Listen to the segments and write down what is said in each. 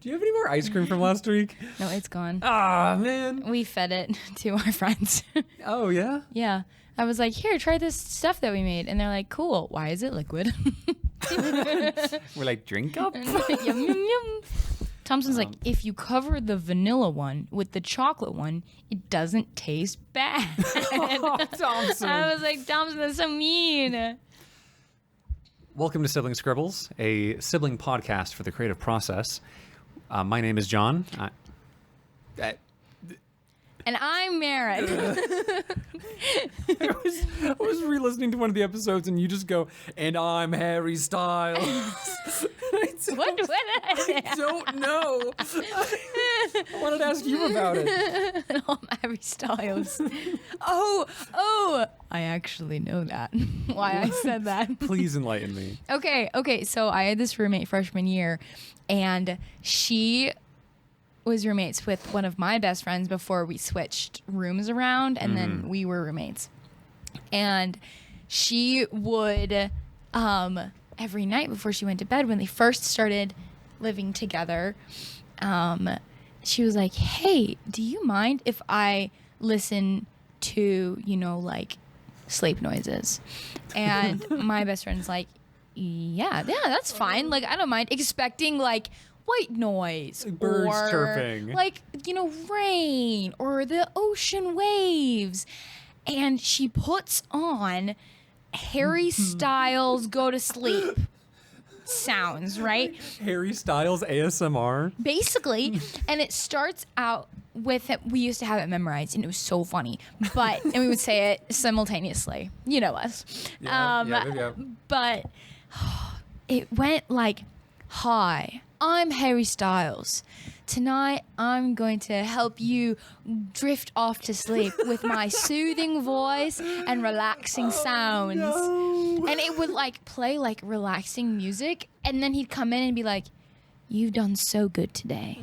Do you have any more ice cream from last week? No, it's gone. Ah, man. We fed it to our friends. Oh, yeah? Yeah. I was like, here, try this stuff that we made. And they're like, cool. Why is it liquid? We're like, drink up? Yum, yum, yum. Thompson's like, if you cover the vanilla one with the chocolate one, it doesn't taste bad. Oh, Thompson. I was like, Thompson, that's so mean. Welcome to Sibling Scribbles, a sibling podcast for the creative process. My name is John. And I'm Merritt. I was re-listening to one of the episodes, and you just go, "And I'm Harry Styles." What did I say? I don't know. I wanted to ask you about it. And I'm Harry Styles. Oh, I actually know that. Why I said that. Please enlighten me. Okay. So I had this roommate freshman year, and she was roommates with one of my best friends before we switched rooms around, and then we were roommates. And she would every night before she went to bed, when they first started living together, she was like, hey, do you mind if I listen to, like sleep noises? And my best friend's like, yeah, that's fine. Like, I don't mind, expecting like white noise, birds or chirping, like, rain or the ocean waves. And she puts on Harry Styles Go to Sleep sounds, right? Harry Styles ASMR? Basically. And it starts out with it. We used to have it memorized, and it was so funny. And we would say it simultaneously. You know us. Yeah. But it went like, hi, I'm Harry Styles. Tonight, I'm going to help you drift off to sleep with my soothing voice and relaxing sounds. No. And it would like play like relaxing music. And then he'd come in and be like, you've done so good today.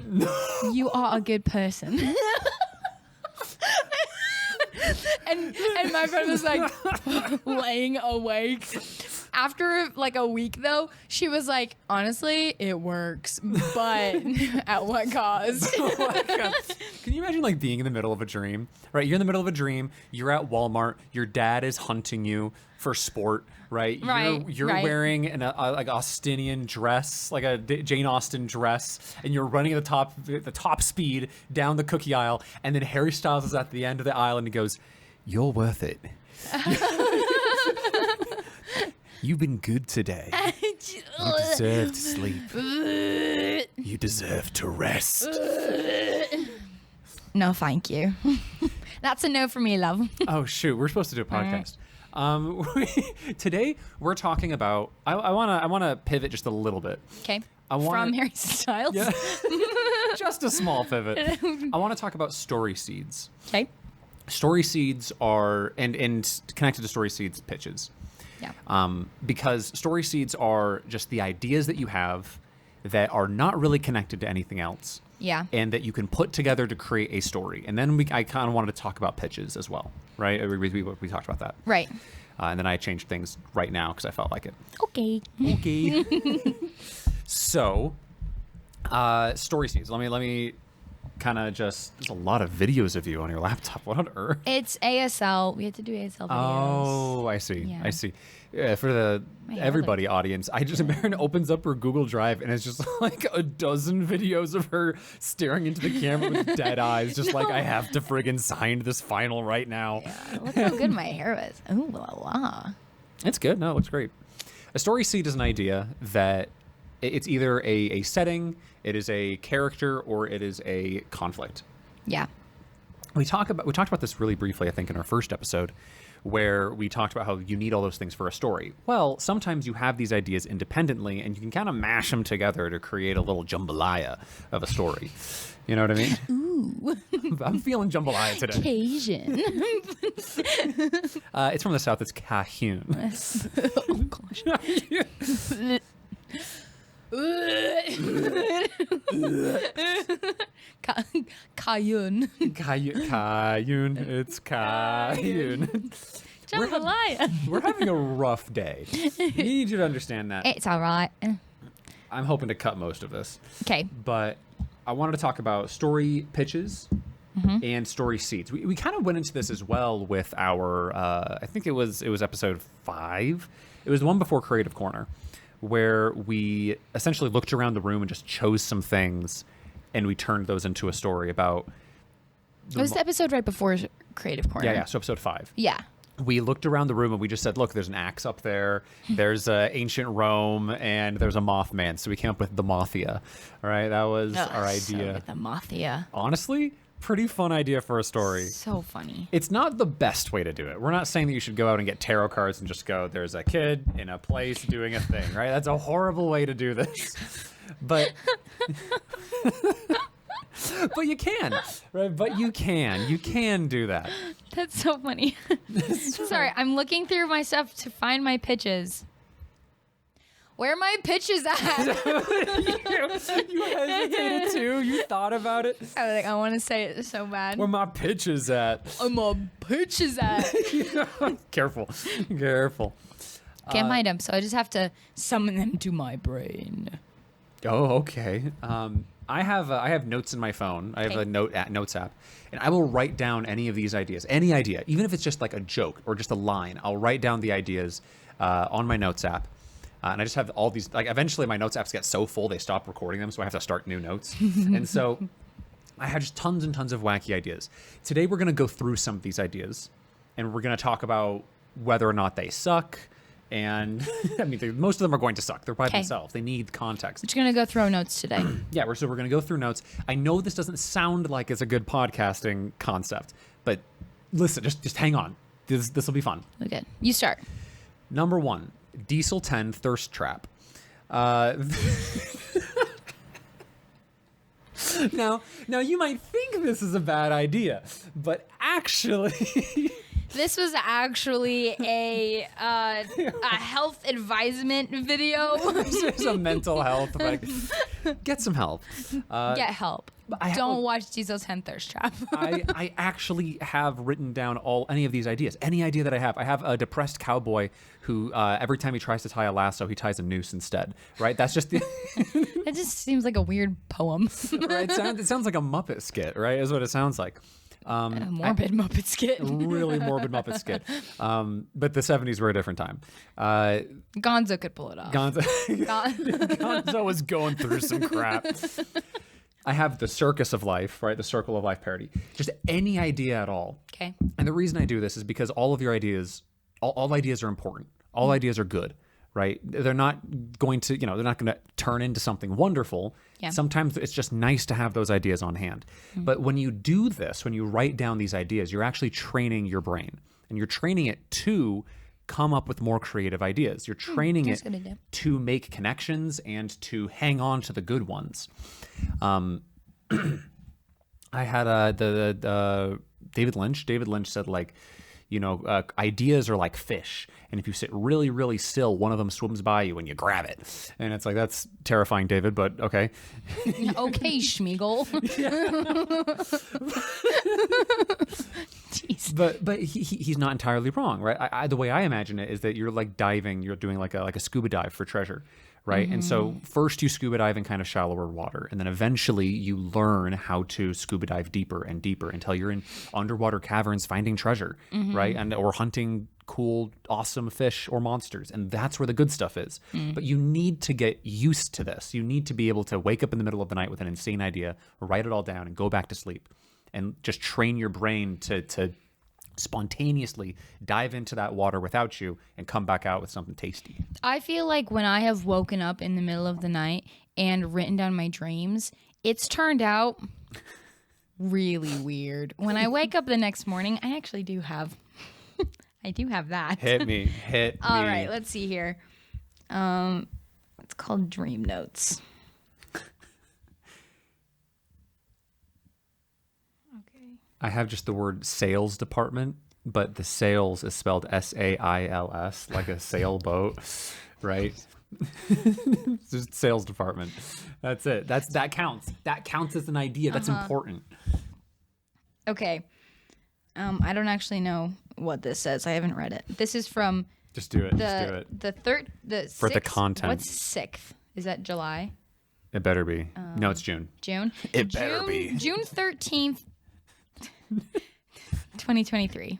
You are a good person. and my friend was like laying awake. After like a week though, she was like, honestly, it works, but at what cost? Oh my God. Can you imagine like being in the middle of a dream, right? You're in the middle of a dream, you're at Walmart, your dad is hunting you for sport, right? You're wearing an like Austinian dress, like a Jane Austen dress, and you're running at the top speed down the cookie aisle, and then Harry Styles is at the end of the aisle and he goes, "You're worth it. You've been good today. You deserve to sleep. You deserve to rest." No, thank you. That's a no for me, love. Oh, shoot. We're supposed to do a podcast. Today, we're talking about... I want to pivot just a little bit. Okay. From Harry Styles? Yeah. Just a small pivot. I want to talk about story seeds. Okay. Story seeds are... And connected to story seeds, pitches. Yeah. Because story seeds are just the ideas that you have that are not really connected to anything else. Yeah. And that you can put together to create a story. And then I kind of wanted to talk about pitches as well, right? We talked about that. Right. And then I changed things right now because I felt like it. Okay. So, story seeds. Let me kind of just... There's a lot of videos of you on your laptop. What on earth? It's ASL. We had to do ASL videos. Oh, I see. Yeah. I see. For the everybody audience, Marin opens up her Google Drive and it's just like a dozen videos of her staring into the camera with dead eyes, just like, I have to friggin' sign this final right now. Yeah, look how good my hair was. Ooh, la la. It's good. No, it looks great. A story seed is an idea that it's either a setting, it is a character, or it is a conflict. Yeah. We talked about this really briefly, I think, in our first episode, where we talked about how you need all those things for a story. Well, sometimes you have these ideas independently, and you can kind of mash them together to create a little jambalaya of a story. You know what I mean? Ooh. I'm feeling jambalaya today. Cajun. It's from the South. It's Cajun. Oh, gosh. Cayenne. Cayenne. It's Cayenne. Jambalaya. We're having a rough day. We need you to understand that. It's all right. I'm hoping to cut most of this. Okay. But I wanted to talk about story pitches and story seeds. We kind of went into this as well with our, I think it was episode 5. It was the one before Creative Corner, where we essentially looked around the room and just chose some things, and we turned those into a story about. It was the episode right before Creative Corner. Yeah. So episode 5. Yeah. We looked around the room and we just said, look, there's an axe up there, there's ancient Rome, and there's a Mothman. So we came up with the Mothia. All right, that was our idea. So the Mothia. Honestly, pretty fun idea for a story. So funny. It's not the best way to do it. We're not saying that you should go out and get tarot cards and just go, there's a kid in a place doing a thing, right? That's a horrible way to do this. But but you can, right? But you can do that. That's so funny. Sorry, I'm looking through my stuff to find my pitches. Where are my pitches at? You hesitated too? You thought about it? I was like, I want to say it so bad. Where my pitches at? Where my pitches at? Careful. Can't find them, so I just have to summon them to my brain. Oh, okay. I have notes in my phone. I have a notes app, and I will write down any of these ideas, any idea, even if it's just like a joke or just a line. I'll write down the ideas on my notes app, and I just have all these. Like eventually, my notes apps get so full they stop recording them, so I have to start new notes. And so I have just tons and tons of wacky ideas. Today, we're gonna go through some of these ideas, and we're gonna talk about whether or not they suck. And I mean, most of them are going to suck. They're by themselves. They need context. I'm just going to go throw notes today. Yeah, we're going to go through notes. I know this doesn't sound like it's a good podcasting concept, but listen, just hang on. This will be fun. Okay, you start. Number 1, Diesel 10 thirst trap. Now you might think this is a bad idea, but actually... This was actually a health advisement video. There's a mental health. Like, get some help. Get help. Don't watch Diesel's 10 Thirst Trap. I actually have written down any of these ideas. Any idea that I have. I have a depressed cowboy who every time he tries to tie a lasso, he ties a noose instead. Right? That's just the... It just seems like a weird poem. Right? It sounds like a Muppet skit, right? Is what it sounds like. A morbid Muppet skit. Really morbid Muppet skit. But the 70s were a different time. Gonzo could pull it off. Gonzo was going through some crap. I have the Circus of Life, right? The Circle of Life parody. Just any idea at all. Okay. And the reason I do this is because all of your ideas, all ideas are important. All ideas are good, right? They're not going to, they're not going to turn into something wonderful. Yeah. Sometimes it's just nice to have those ideas on hand. But when you do this, when you write down these ideas, you're actually training your brain, and you're training it to come up with more creative ideas. You're training it to make connections and to hang on to the good ones. I had the David Lynch. David Lynch said, like, ideas are like fish. And if you sit really, really still, one of them swims by you and you grab it. And it's like, that's terrifying, David, but okay. Okay, Schmeagol. Jeez. But he's not entirely wrong, right? The way I imagine it is that you're like diving, you're doing like a scuba dive for treasure. Right. And so first you scuba dive in kind of shallower water, and then eventually you learn how to scuba dive deeper and deeper until you're in underwater caverns finding treasure, right? Or hunting cool, awesome fish or monsters. And that's where the good stuff is. But you need to get used to this. You need to be able to wake up in the middle of the night with an insane idea, write it all down, and go back to sleep. And just train your brain to spontaneously dive into that water without you and come back out with something tasty. I feel like when I have woken up in the middle of the night and written down my dreams, it's turned out really weird. When I wake up the next morning, I actually do have I do have that. Hit me. All right, let's see here. It's called Dream Notes. I have just the word sales department, but the sales is spelled S-A-I-L-S, like a sailboat, right? Just sales department. That's it. That counts. That counts as an idea. That's important. Okay. I don't actually know what this says. I haven't read it. This is from Just do it. the For the content. What's sixth? Is that July? It better be. No, it's June. June? It better be. June 13th, 2023.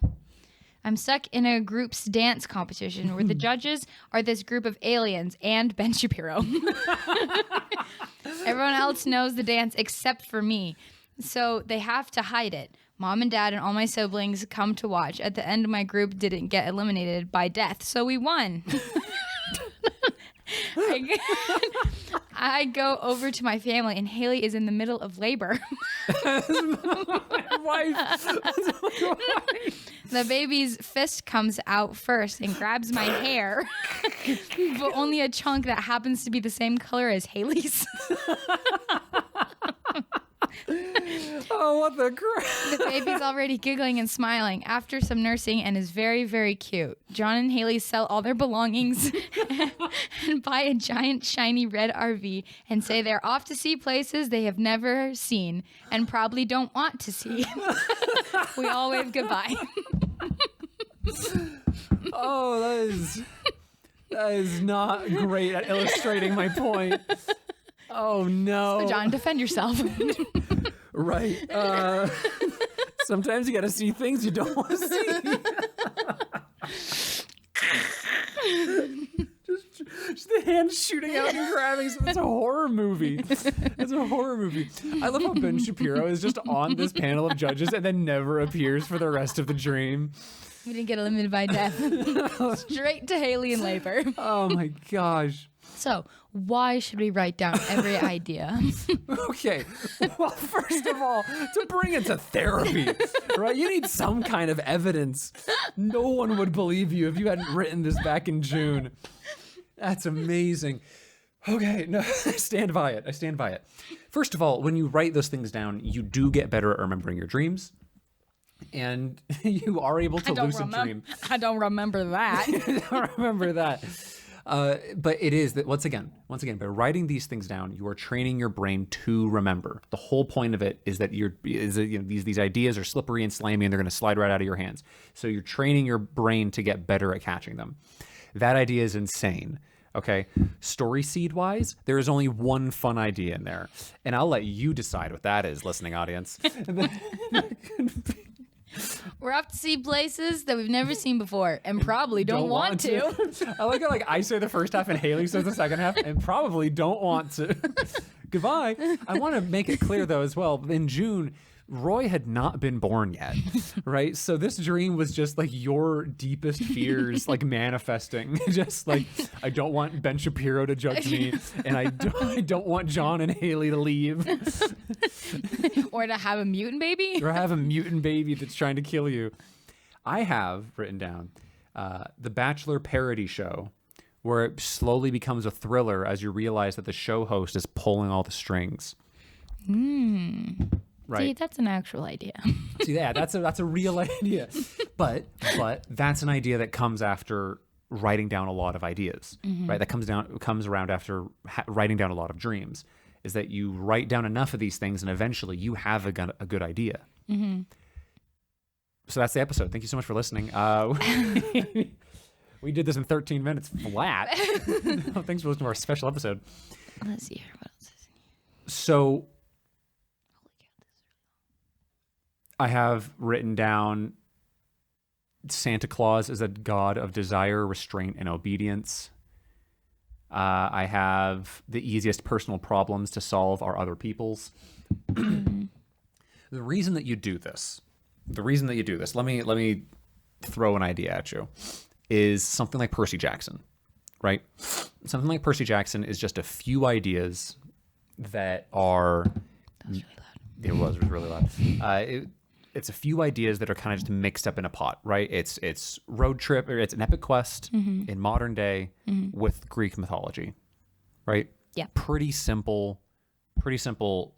I'm stuck in a group's dance competition where the judges are this group of aliens and Ben Shapiro. Everyone else knows the dance except for me. So they have to hide it. Mom and dad and all my siblings come to watch. At the end, my group didn't get eliminated by death, so we won. I go over to my family, and Haley is in the middle of labor. My wife. The baby's fist comes out first and grabs my hair, but only a chunk that happens to be the same color as Haley's. Oh, what the crap? The baby's already giggling and smiling after some nursing and is very, very cute. John and Haley sell all their belongings and buy a giant, shiny red RV and say they're off to see places they have never seen and probably don't want to see. We all wave goodbye. Oh, that is not great at illustrating my point. Oh, no. So, John, defend yourself. Right. Sometimes you got to see things you don't want to see. just the hand shooting out and grabbing. It's a horror movie. It's a horror movie. I love how Ben Shapiro is just on this panel of judges and then never appears for the rest of the dream. We didn't get eliminated by death. Straight to Haley in labor. Oh my gosh. So, why should we write down every idea? Okay. Well, first of all, to bring it to therapy, right? You need some kind of evidence. No one would believe you if you hadn't written this back in June. That's amazing. Okay, no, I stand by it. I stand by it. First of all, when you write those things down, you do get better at remembering your dreams. And you are able to lucid dream. I don't remember that. I don't remember that. But it is that once again, by writing these things down, you are training your brain to remember. The whole point of it is that these ideas are slippery and slimy and they're going to slide right out of your hands. So you're training your brain to get better at catching them. That idea is insane. Okay. Story seed wise, there is only one fun idea in there. And I'll let you decide what that is, listening audience. We're off to see places that we've never seen before and probably don't want to. I like how I say the first half and Haley says the second half and probably don't want to. Goodbye. I want to make it clear though as well, in June, Roy had not been born yet, right? So this dream was just like your deepest fears, like manifesting. Just like, I don't want Ben Shapiro to judge me, and I don't want John and Haley to leave. Or to have a mutant baby? Or have a mutant baby that's trying to kill you. I have written down the Bachelor parody show, where it slowly becomes a thriller as you realize that the show host is pulling all the strings. Right. See, that's an actual idea. See, yeah, that's a real idea. But that's an idea that comes after writing down a lot of ideas, right? That comes around after writing down a lot of dreams. Is that you write down enough of these things and eventually you have a good idea. So that's the episode. Thank you so much for listening. We did this in 13 minutes flat. Thanks for listening to our special episode. Let's see here. What else is in here? So I have written down Santa Claus is a god of desire, restraint, and obedience. I have the easiest personal problems to solve are other people's. The reason that you do this, let me throw an idea at you, is something like Percy Jackson, right? Something like Percy Jackson is just a few ideas that are... That was really loud. It was really loud. It's a few ideas that are kind of just mixed up in a pot, right? It's road trip, or it's an epic quest in modern day with Greek mythology, right? Yeah. Pretty simple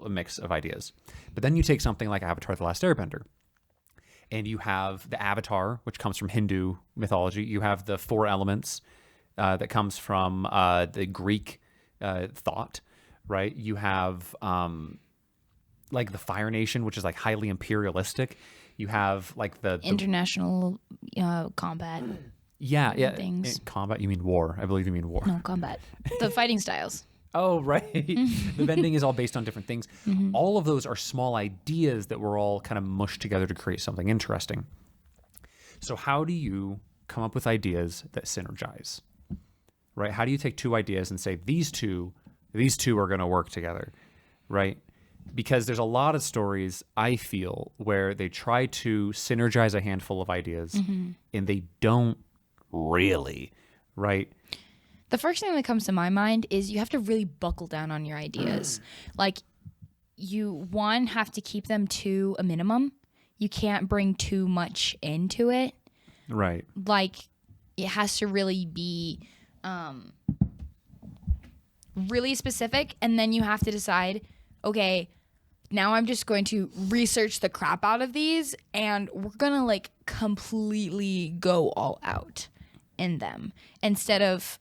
mix of ideas. But then you take something like Avatar: The Last Airbender, and you have the Avatar, which comes from Hindu mythology. You have the four elements that comes from the Greek thought, right? You have... like the Fire Nation, which is like highly imperialistic. You have like the international combat. Yeah. Things. Combat, you mean war? I believe you mean war. No, combat. The fighting styles. Oh, right. The vending is all based on different things. All of those are small ideas that were all kind of mushed together to create something interesting. So how do you come up with ideas that synergize? Right? How do you take two ideas and say these two are going to work together, right? Because there's a lot of stories, I feel, where they try to synergize a handful of ideas and they don't really, right? The first thing that comes to my mind is you have to really buckle down on your ideas. Like, you, one, have to keep them to a minimum. You can't bring too much into it. Right. Like, it has to really be really specific. And then you have to decide, okay, now I'm just going to research the crap out of these and we're going to like completely go all out in them instead of,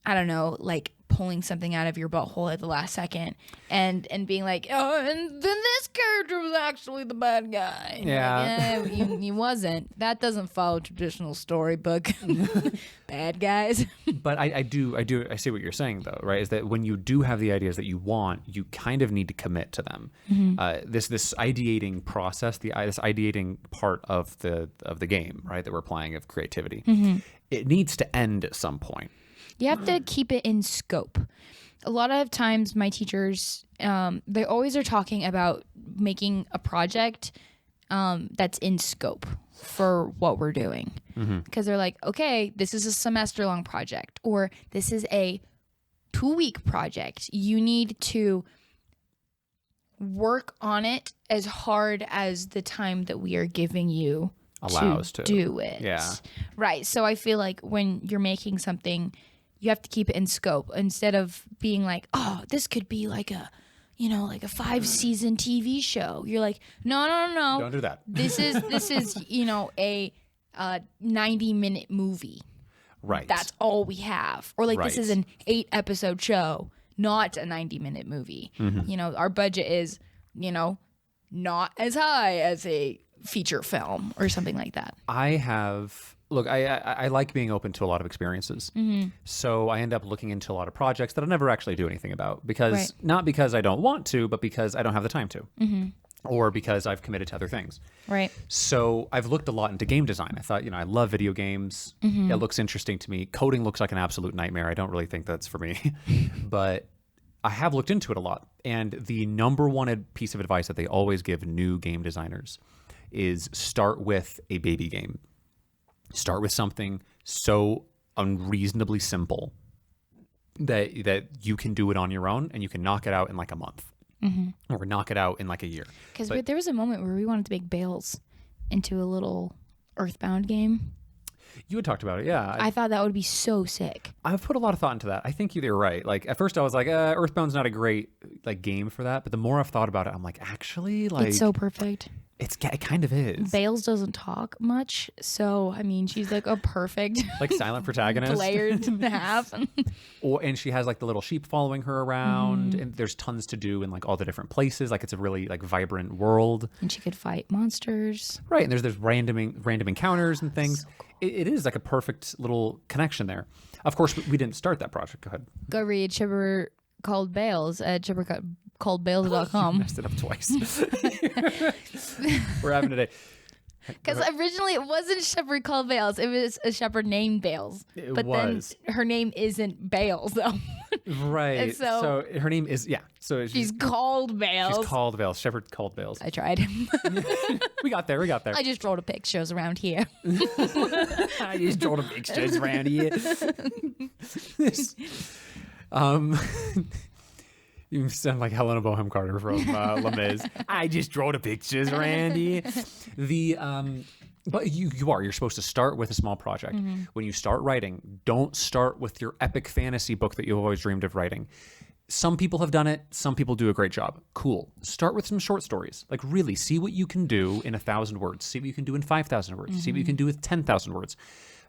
I don't know, like pulling something out of your butthole at the last second and being like, oh, and then this character was actually the bad guy. Yeah. Like, he wasn't. That doesn't follow traditional storybook bad guys. But I see what you're saying though, right? Is that when you do have the ideas that you want, you kind of need to commit to them. This ideating process, this ideating part of the game, right, that we're playing, of creativity, it needs to end at some point. You have to keep it in scope. A lot of times my teachers, they always are talking about making a project that's in scope for what we're doing. Because they're like, okay, this is a semester-long project, or this is a 2-week project. You need to work on it as hard as the time that we are giving you allows to do it. Yeah. Right. So I feel like when you're making something, you have to keep it in scope instead of being like, oh, this could be like a, like a 5-season TV show. You're like, no. Don't do that. This is, a 90-minute movie. Right. That's all we have. Or like, Right. this is an 8-episode show, not a 90-minute movie. Our budget is, not as high as a feature film or something like that. I like being open to a lot of experiences. So I end up looking into a lot of projects that I never actually do anything about because not because I don't want to, but because I don't have the time to, or because I've committed to other things. Right. So I've looked a lot into game design. I thought, I love video games. It looks interesting to me. Coding looks like an absolute nightmare. I don't really think that's for me, but I have looked into it a lot. And the number one piece of advice that they always give new game designers is start with a baby game. Start with something so unreasonably simple that you can do it on your own and you can knock it out in like a month or knock it out in like a year. Because there was a moment where we wanted to make Bales into a little Earthbound game. You had talked about it, yeah. I thought that would be so sick. I've put a lot of thought into that. I think you're right. Like at first I was like, Earthbound's not a great like game for that. But the more I've thought about it, I'm like, actually, like it's so perfect. It kind of is. Bales doesn't talk much, so I mean, she's like a perfect like silent protagonist player to have. And she has like the little sheep following her around, and there's tons to do in like all the different places. Like it's a really like vibrant world. And she could fight monsters. Right, and there's random encounters and things. So cool. It is like a perfect little connection there. Of course, we didn't start that project. Go ahead. Go read Chipper Called Bales at chippercalledbales.com. Messed it up twice. We're having today. Because originally it wasn't Shepherd called Bales. It was a shepherd named Bales. Then her name isn't Bales, though. Right. So her name is, So she's called Bales. She's called Bales. Shepherd called Bales. I tried. We got there. I just wrote a pictures around here. I just wrote a pictures around here. You sound like Helena Bonham Carter from Les Mis. I just draw the pictures, Randy. But you're supposed to start with a small project. When you start writing, don't start with your epic fantasy book that you've always dreamed of writing. Some people have done it. Some people do a great job. Cool. Start with some short stories. Like really see what you can do in 1,000 words. See what you can do in 5,000 words. See what you can do with 10,000 words.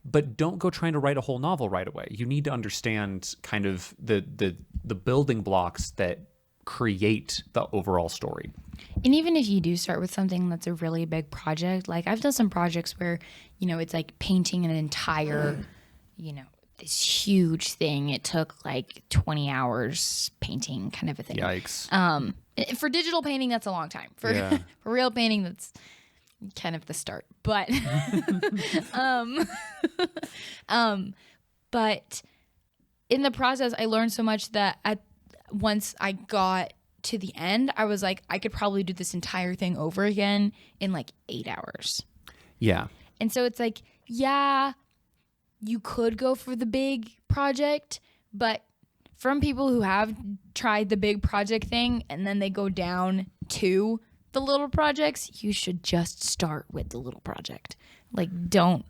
But don't go trying to write a whole novel right away. You need to understand kind of the building blocks that create the overall story. And even if you do start with something that's a really big project, like I've done some projects where, it's like painting an entire, this huge thing. It took like 20 hours painting, kind of a thing. Yikes. For digital painting, that's a long time. For for real painting, that's kind of the start. But but in the process, I learned so much that once I got to the end, I was like, I could probably do this entire thing over again in like 8 hours. Yeah. And so it's like, yeah, you could go for the big project, but from people who have tried the big project thing and then they go down to the little projects, you should just start with the little project. Like, don't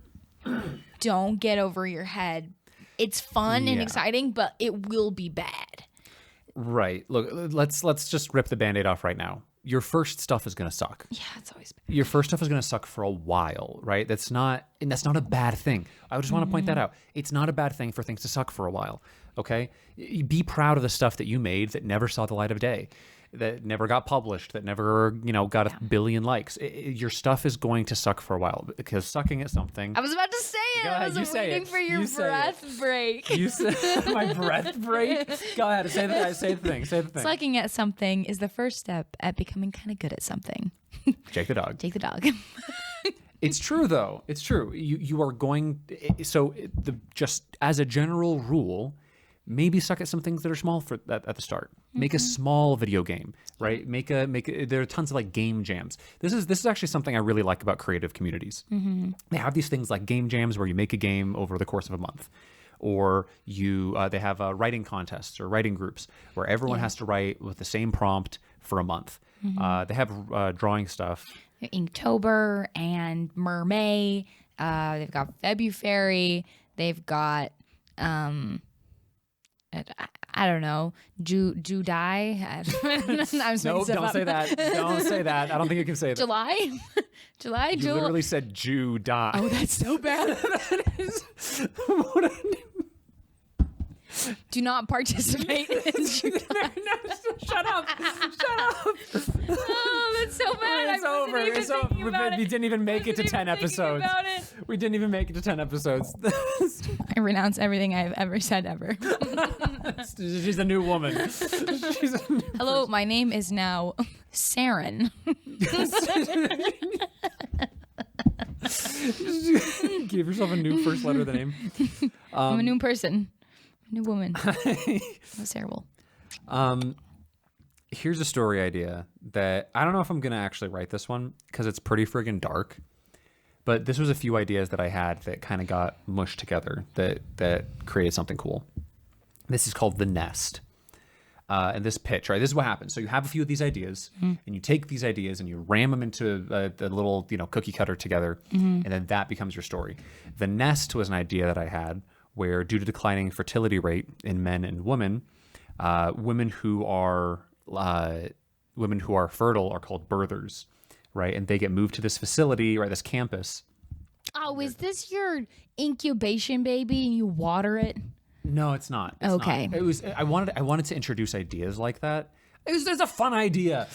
get over your head. It's fun and exciting, but it will be bad. Right. Look, let's just rip the Band-Aid off right now. Your first stuff is going to suck. Yeah, it's always bad. Your first stuff is going to suck for a while, right? That's not a bad thing. I just want to point that out. It's not a bad thing for things to suck for a while, okay? Be proud of the stuff that you made that never saw the light of day, that never got published, that never, got a billion likes. Your stuff is going to suck for a while because sucking at something. I was about to say it. Go ahead, I was waiting for your breath break. You said my breath break? Go ahead, say the thing. Sucking at something is the first step at becoming kind of good at something. Jake the dog. Jake the dog. It's true, though. It's true. You are going. So, just as a general rule, maybe suck at some things that are small at the start. Make a small video game, right? Make a. There are tons of like game jams. This is actually something I really like about creative communities. They have these things like game jams where you make a game over the course of a month, or they have writing contests or writing groups where everyone has to write with the same prompt for a month. They have drawing stuff. Inktober and Mermaid. They've got February. They've got I don't know, July. No, don't say that. Don't say that. I don't think you can say that. July. You literally said July. Oh, that's so bad. That is. Do not participate in July. No, shut up. Oh, that's so bad. It's over. It's over. We didn't even make it to 10 episodes. We didn't even make it to 10 episodes. I renounce everything I've ever said ever. She's a new woman. Hello, my name is now Saren. Give yourself a new first letter of the name. I'm a new person. New woman. That's terrible. Here's a story idea that I don't know if I'm going to actually write this one because it's pretty friggin' dark. But this was a few ideas that I had that kind of got mushed together that created something cool. This is called The Nest. And this pitch, right? This is what happens. So you have a few of these ideas, and you take these ideas and you ram them into the little cookie cutter together, and then that becomes your story. The Nest was an idea that I had where, due to declining fertility rate in men and women, women who are fertile are called birthers, right? And they get moved to this facility, right? This campus. Oh, is this your incubation baby and you water it? No, it's not. It's okay. Not. It was. I wanted to introduce ideas like that. It's a fun idea.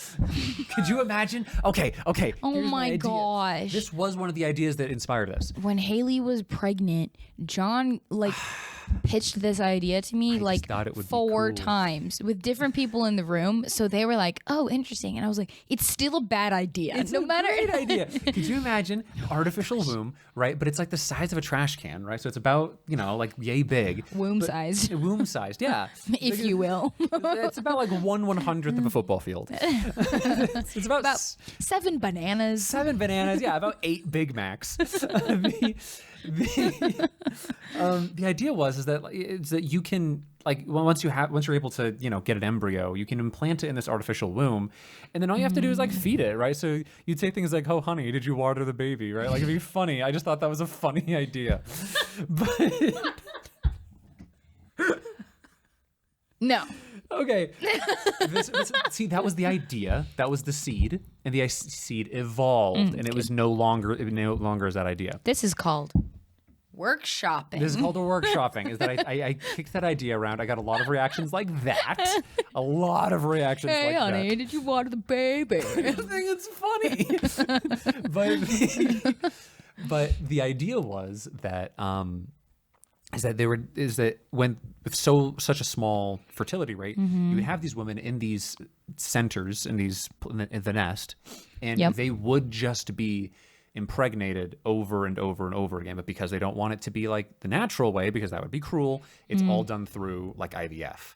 Could you imagine? Okay. Oh my gosh. This was one of the ideas that inspired us. When Haley was pregnant, John pitched this idea to me four times with different people in the room. So they were like, "Oh, interesting," and I was like, "It's still a bad idea. It's a great idea." Could you imagine artificial womb, right? But it's like the size of a trash can, right? So it's about yay big. Womb sized, yeah, if you will. It's about like 1/100th of a football field. It's about 7 bananas. 7 bananas, yeah, about 8 Big Macs. The idea is that you can once you're able to get an embryo, you can implant it in this artificial womb, and then all you have to do is feed it, right? So you'd say things like, "Oh, honey, did you water the baby?" Right? It'd be funny. I just thought that was a funny idea, but no. Okay. See, that was the idea. That was the seed, and the seed evolved, and it was no longer is that idea. This is called workshopping. This is called workshopping. Is that I kicked that idea around. I got a lot of reactions like that. A lot of reactions like that. Hey, honey, did you water the baby? I think it's funny. But the idea was that is that when with such a small fertility rate, you would have these women in these centers in the nest, and they would just be impregnated over and over and over again. But because they don't want it to be like the natural way, because that would be cruel, it's all done through like IVF.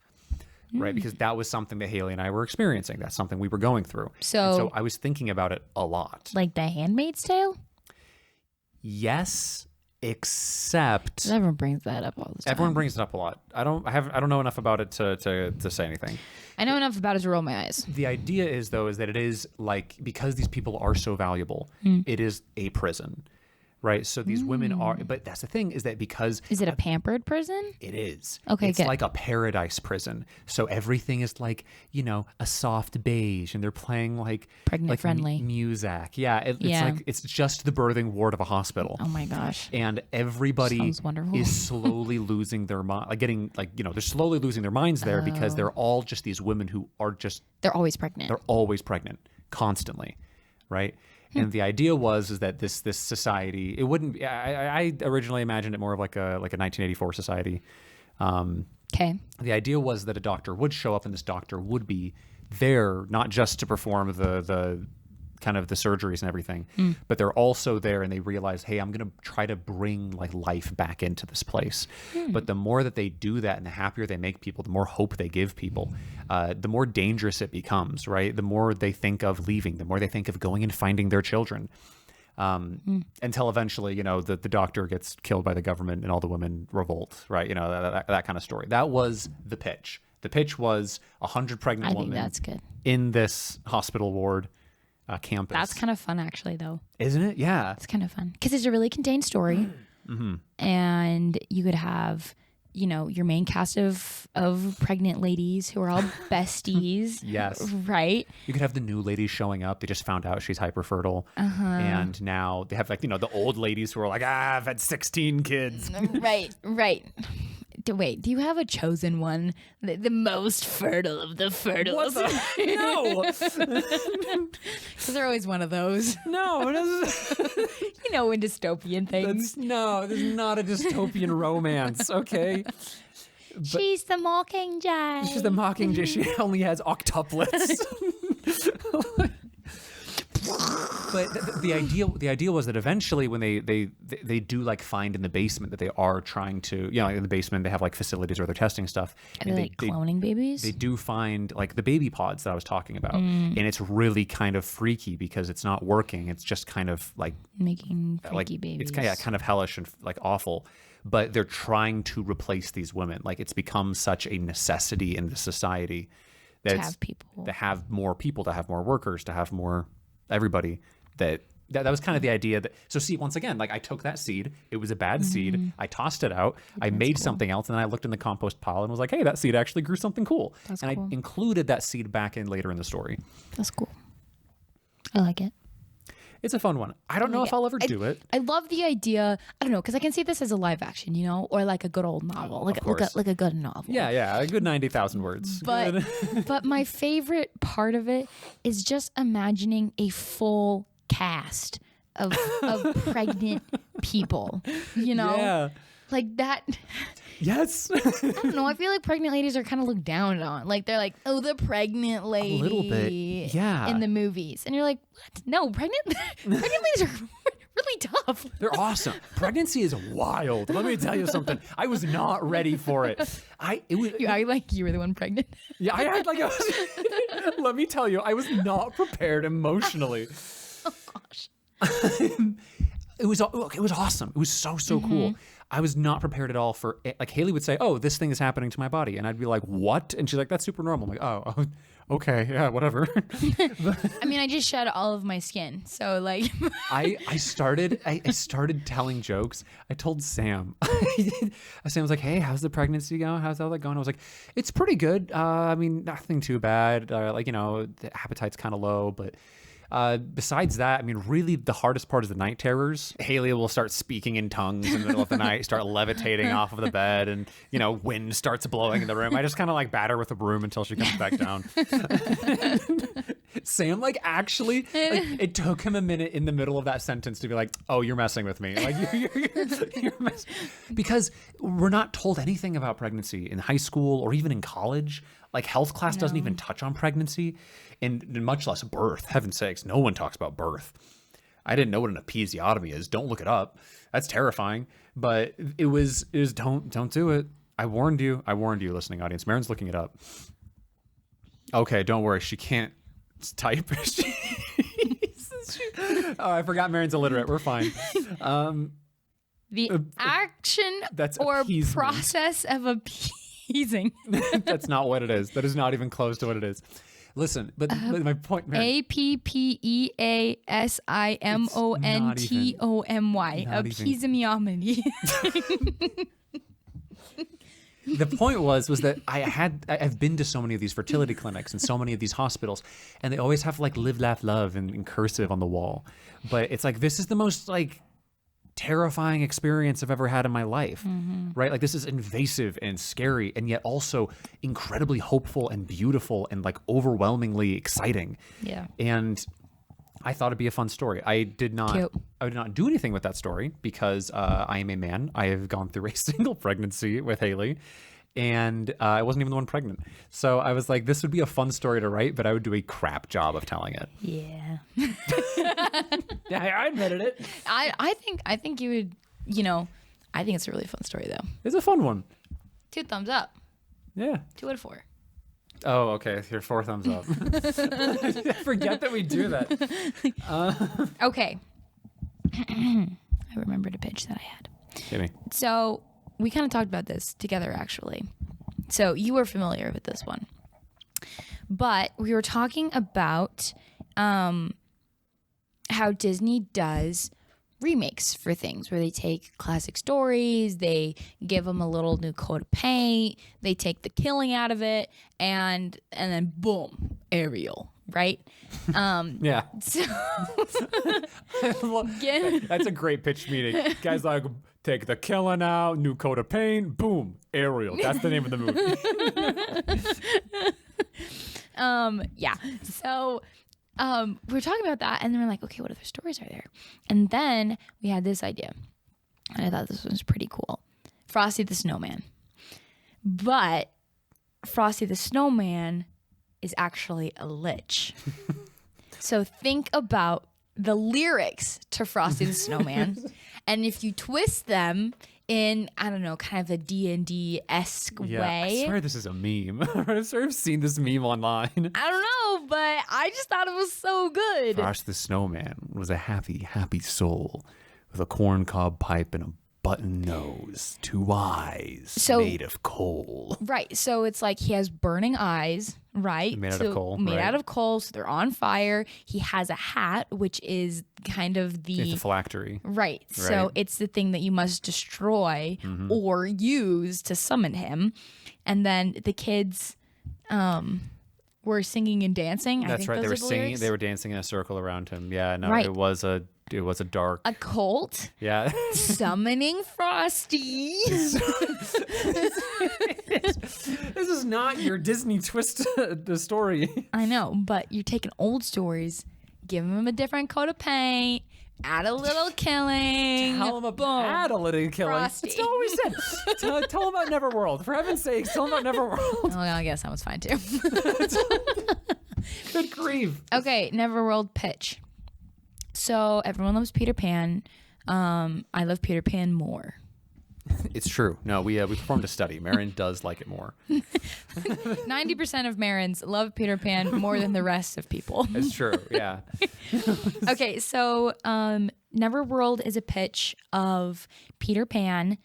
Right, because that was something that Haley and I were experiencing. That's something we were going through. So I was thinking about it a lot. Like The Handmaid's Tale? Yes, except everyone brings that up all the time. Everyone brings it up a lot. I don't know enough about it to say anything. I know enough about it to roll my eyes. The idea is that it is like, because these people are so valuable, it is a prison. Right, so these women are, but that's the thing, is that because... Is it a pampered prison? It is. Okay, it's like a paradise prison. So everything is like, a soft beige, and they're playing like... Pregnant friendly. Music. Yeah, it's like, it's just the birthing ward of a hospital. Oh my gosh. And everybody is slowly losing their mind, like they're slowly losing their minds there, because they're all just these women who are just... They're always pregnant. They're always pregnant, constantly, right? And the idea is that this society, it wouldn't be, I originally imagined it more of like a 1984 society. Okay. The idea was that a doctor would show up, and this doctor would be there not just to perform the kind of the surgeries and everything, but they're also there, and they realize, hey, I'm going to try to bring like life back into this place. But the more that they do that, and the happier they make people, the more hope they give people, the more dangerous it becomes, right? The more they think of leaving, the more they think of going and finding their children, until eventually, the doctor gets killed by the government and all the women revolt, right? That kind of story. That was the pitch. The pitch was 100 pregnant women that's good. in this hospital ward. Campus. That's kind of fun, actually, though. Isn't it? Yeah. It's kind of fun because it's a really contained story, and you could have, your main cast of pregnant ladies who are all besties. Yes. Right. You could have the new ladies showing up. They just found out she's hyperfertile, and now they have the old ladies who are like, I've had 16 kids. Right. Wait, do you have a chosen one? The most fertile of the fertile? No. Because they're always one of those. No. In dystopian things. There's not a dystopian romance, okay? She's the Mockingjay. She's the Mockingjay. She only has octuplets. But the idea was that eventually, when they do like find in the basement that they are trying to, in the basement they have like facilities where they're testing stuff. Are they cloning babies? They do find like the baby pods that I was talking about, and it's really kind of freaky because it's not working. It's just kind of like making freaky babies. It's kind of hellish and like awful. But they're trying to replace these women. Like, it's become such a necessity in the society that to have people, to have more people, to have more workers, to have more everybody. That was kind of the idea. So see, once again, like, I took that seed. It was a bad seed. I tossed it out. I made something else, and then I looked in the compost pile and was like, hey, that seed actually grew something cool. That's and cool. I included that seed back in later in the story. That's cool. I like it. It's a fun one. I don't know if I'll ever do it. I love the idea. I don't know, because I can see this as a live action, or like a good old novel, like a good novel. Yeah, a good 90,000 words. But my favorite part of it is just imagining a full cast of pregnant people. Yeah. Like that. Yes. I don't know. I feel like pregnant ladies are kind of looked down on. Like, they're like, oh, the pregnant lady. A little bit. Yeah. In the movies. And you're like, what? No, pregnant ladies are really tough. They're awesome. Pregnancy is wild. Let me tell you something. I was not ready for it. You act like you were the one pregnant. Yeah, I act like I was. Let me tell you, I was not prepared emotionally. Oh, gosh. It was awesome. It was so cool. I was not prepared at all for it. Like, Haley would say, oh, this thing is happening to my body. And I'd be like, what? And she's like, that's super normal. I'm like, oh okay. Yeah, whatever. I mean, I just shed all of my skin. So like, I started telling jokes. I told Sam, Sam was like, hey, how's the pregnancy going? How's all that going? I was like, it's pretty good. I mean, nothing too bad. The appetite's kind of low, but besides that, I mean, really the hardest part is the night terrors. Haley will start speaking in tongues in the middle of the night, start levitating off of the bed, and, wind starts blowing in the room. I just kind of like bat her with a broom until she comes back down. Sam like actually like, it took him a minute in the middle of that sentence to be like, oh, you're messing with me. Like you're messing. Because we're not told anything about pregnancy in high school or even in college. Like health class doesn't even touch on pregnancy and much less birth. Heaven's sakes, no one talks about birth. I didn't know what an episiotomy is. Don't look it up. That's terrifying. But it was don't do it. I warned you, listening audience. Marin's looking it up. Okay, don't worry. She can't type. Oh, I forgot Marin's illiterate. We're fine. The action or appeasement. process of appeasing. That's not what it is. That is not even close to what it is. Listen, but my point, Marin, APPEASIMONTOMY. Appeasemiomony. the point was that I've been to so many of these fertility clinics and so many of these hospitals, and they always have like live, laugh, love in cursive on the wall. But it's like, this is the most like terrifying experience I've ever had in my life, right? Like this is invasive and scary, and yet also incredibly hopeful and beautiful and like overwhelmingly exciting. Yeah. And I thought it'd be a fun story. I did not do anything with that story because I am a man. I have gone through a single pregnancy with Haley, and I wasn't even the one pregnant. So I was like, this would be a fun story to write, but I would do a crap job of telling it. Yeah. Yeah, I admitted it. I think you would, I think it's a really fun story though. It's a fun one. 2 thumbs up. Yeah. 2 out of 4. Oh, okay. Here, 4 thumbs up. I forget that we do that. Okay. I remembered a pitch that I had. Hit me. So we kind of talked about this together, actually. So you were familiar with this one. But we were talking about how Disney does remakes for things where they take classic stories, they give them a little new coat of paint, they take the killing out of it, and then boom, Ariel, right? Yeah. So That's a great pitch meeting. Guys like, take the killing out, new coat of paint, boom, Ariel. That's the name of the movie. yeah. So we were talking about that, and then we're like, okay, what other stories are there? And then we had this idea, and I thought this was pretty cool. Frosty the Snowman. But Frosty the Snowman is actually a lich. So think about the lyrics to Frosty the Snowman, and if you twist them in, I don't know, kind of a D&D-esque way. I swear this is a meme. I swear I've seen this meme online. I don't know, but I just thought it was so good. Frost the Snowman was a happy, happy soul with a corncob pipe and a button nose, 2 eyes made of coal. Right. So it's like he has burning eyes, right? Made out of coal. Made right. out of coal, so they're on fire. He has a hat, which is kind of It's a phylactery. Right. So it's the thing that you must destroy or use to summon him. And then the kids were singing and dancing. That's I think right. those They were are the singing. lyrics. They were dancing in a circle around him. Yeah. No, Right. it was a dark. A cult Yeah. summoning Frosty. This is not your Disney twist the story. I know, but you're taking old stories, giving them a different coat of paint, add a little killing. Tell them boom. add a little killing. Frosty. That's not what we said. Tell them about Neverworld. For heaven's sakes, tell them about Neverworld. Well, I guess that was fine too. Good grief. Okay, Neverworld pitch. So everyone loves Peter Pan. I love Peter Pan more. It's true. No, we performed a study. Marin does like it more. 90% of Marins love Peter Pan more than the rest of people. It's true. Yeah. Okay, so Neverworld is a pitch of Peter Pan,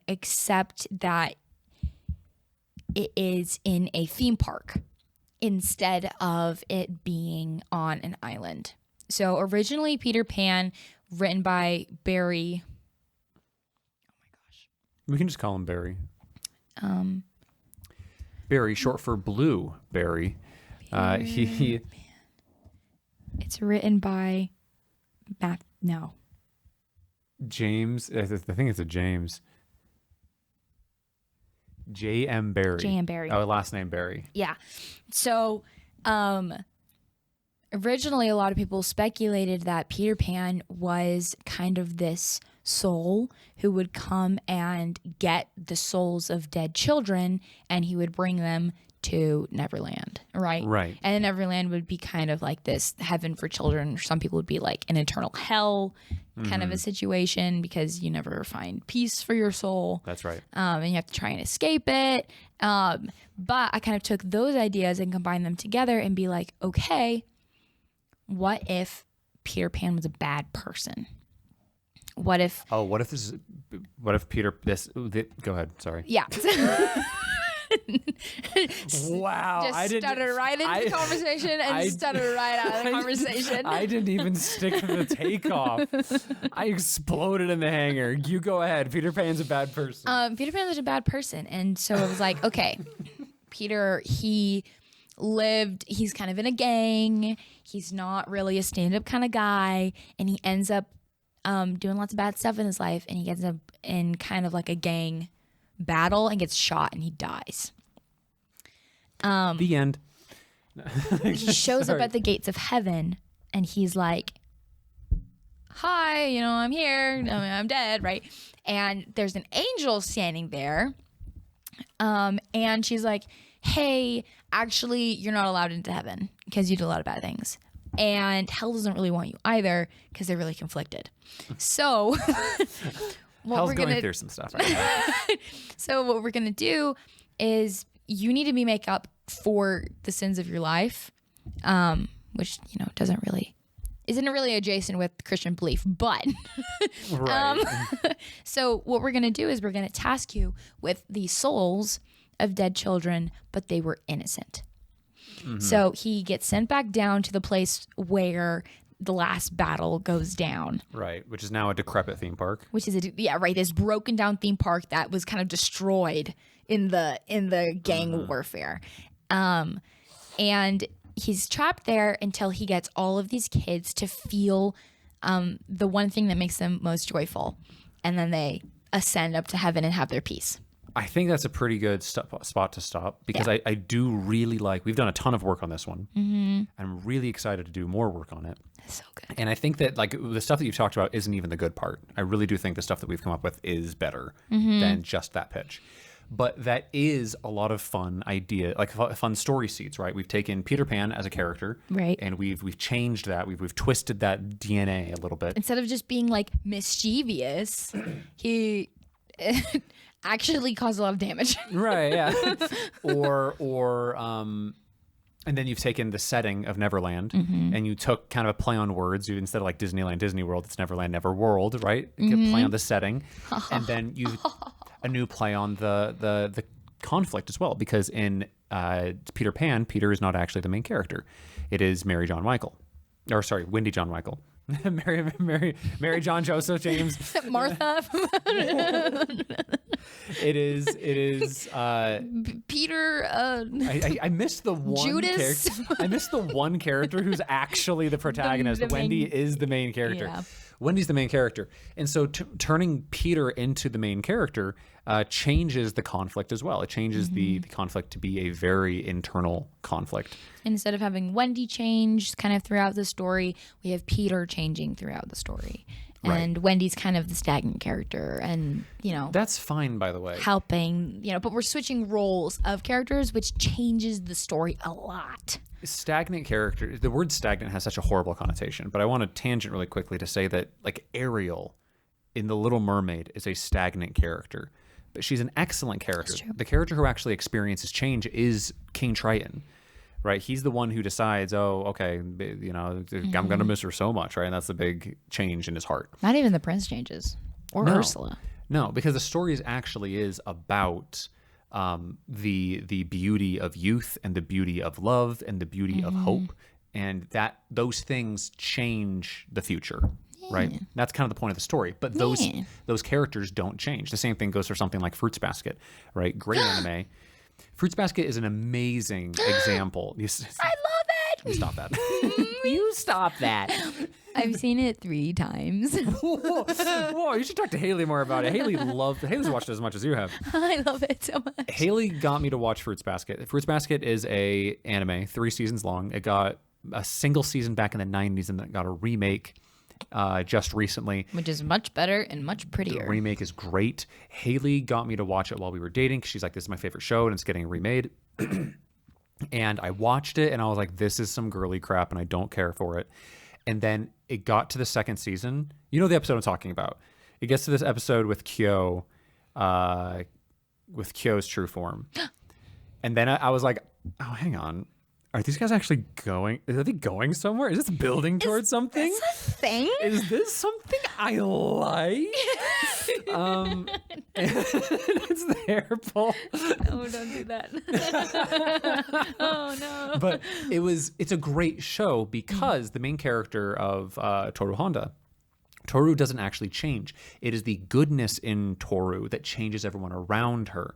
except that it is in a theme park instead of it being on an island. So originally Peter Pan, written by Barry. We can just call him Barry. Barry, short for Blue Barry. He It's written by James. I think it's a James. J.M. Barry. J.M. Barry. Oh, last name Barry. Yeah. So originally a lot of people speculated that Peter Pan was kind of this soul who would come and get the souls of dead children, and he would bring them to Neverland, right? Right. And then Neverland would be kind of like this heaven for children. Some people would be like an eternal hell kind of a situation, because you never find peace for your soul. That's right. And you have to try and escape it. But I kind of took those ideas and combined them together and be like, okay, what if Peter Pan was a bad person? What if... Oh, what if Peter... Go ahead. Sorry. Yeah. Wow. Just stuttered right into the conversation and stuttered right out of the conversation. I didn't even stick to the takeoff. I exploded in the hangar. You go ahead. Peter Pan's a bad person. Peter Pan was a bad person. And so it was like, okay, Peter, he's kind of in a gang. He's not really a stand-up kind of guy. And he ends up doing lots of bad stuff in his life. And he ends up in kind of like a gang battle and gets shot and he dies. The end. He shows up at the gates of heaven and he's like, hi, I'm here. I'm dead, right? And there's an angel standing there. And she's like, hey, actually, you're not allowed into heaven because you did a lot of bad things. And hell doesn't really want you either because they're really conflicted. So... Hell's going through some stuff right now. So what we're going to do is you need to be make up for the sins of your life, which, isn't really adjacent with Christian belief, but right. So what we're going to do is we're going to task you with the souls of dead children, but they were innocent. Mm-hmm. So he gets sent back down to the place where the last battle goes down. Right, which is now a decrepit theme park. Which is this broken down theme park that was kind of destroyed in the gang warfare. And he's trapped there until he gets all of these kids to feel the one thing that makes them most joyful. And then they ascend up to heaven and have their peace. I think that's a pretty good spot to stop, because I do really like, we've done a ton of work on this one. Mm-hmm. I'm really excited to do more work on it. So good. And I think that the stuff that you've talked about isn't even the good part. I really do think the stuff that we've come up with is better than just that pitch. But that is a lot of fun idea, like fun story seeds, right? We've taken Peter Pan as a character, right? And we've changed that. We've twisted that DNA a little bit. Instead of just being like mischievous, he actually caused a lot of damage. Right, yeah. or and then you've taken the setting of Neverland and you took kind of a play on words. You, instead of like Disneyland, Disney World, it's Neverland, Never World, right? You can play on the setting. And then you a new play on the conflict as well, because in Peter Pan, Peter is not actually the main character. It is Wendy John Michael. Mary John Joseph James Martha. It is Peter. I missed the one Judas. I missed the one character who's actually the protagonist. Wendy is the main character. Yeah. Wendy's the main character, and so turning Peter into the main character changes the conflict as well. It changes the conflict to be a very internal conflict. Instead of having Wendy change kind of throughout the story, we have Peter changing throughout the story. And Wendy's kind of the stagnant character, and that's fine, by the way. Helping, but we're switching roles of characters, which changes the story a lot. Stagnant character. The word stagnant has such a horrible connotation, but I want to tangent really quickly to say that like Ariel in The Little Mermaid is a stagnant character, but she's an excellent character. The character who actually experiences change is King Triton. Right, he's the one who decides, oh, okay, I'm going to miss her so much, right? And that's the big change in his heart. Not even the prince changes, or Ursula. No, because the story actually is about the beauty of youth and the beauty of love and the beauty of hope, and that those things change the future. Right, that's kind of the point of the story. But those characters don't change. The same thing goes for something like Fruits Basket, right? Great anime. Fruits Basket is an amazing example. I love it. You stop that. You stop that. I've seen it 3 times. Whoa, you should talk to Haley more about it. Haley's watched it as much as you have. I love it so much. Haley got me to watch Fruits Basket. Fruits Basket is a anime, 3 seasons long. It got a single season back in the 90s and then got a remake just recently. Which is much better and much prettier. The remake is great. Haley got me to watch it while we were dating because she's like, this is my favorite show and it's getting remade. And I watched it and I was like, this is some girly crap and I don't care for it. And then it got to the second season. You know the episode I'm talking about. It gets to this episode with Kyo, with Kyo's true form. And then I was like, oh, hang on. Are these guys actually going? Are they going somewhere? Is this building towards something? Is this a thing? Is this something I like? And it's the hair pull. Oh, don't do that. Oh no. But it's a great show because the main character of Toru Honda, Toru doesn't actually change. It is the goodness in Toru that changes everyone around her.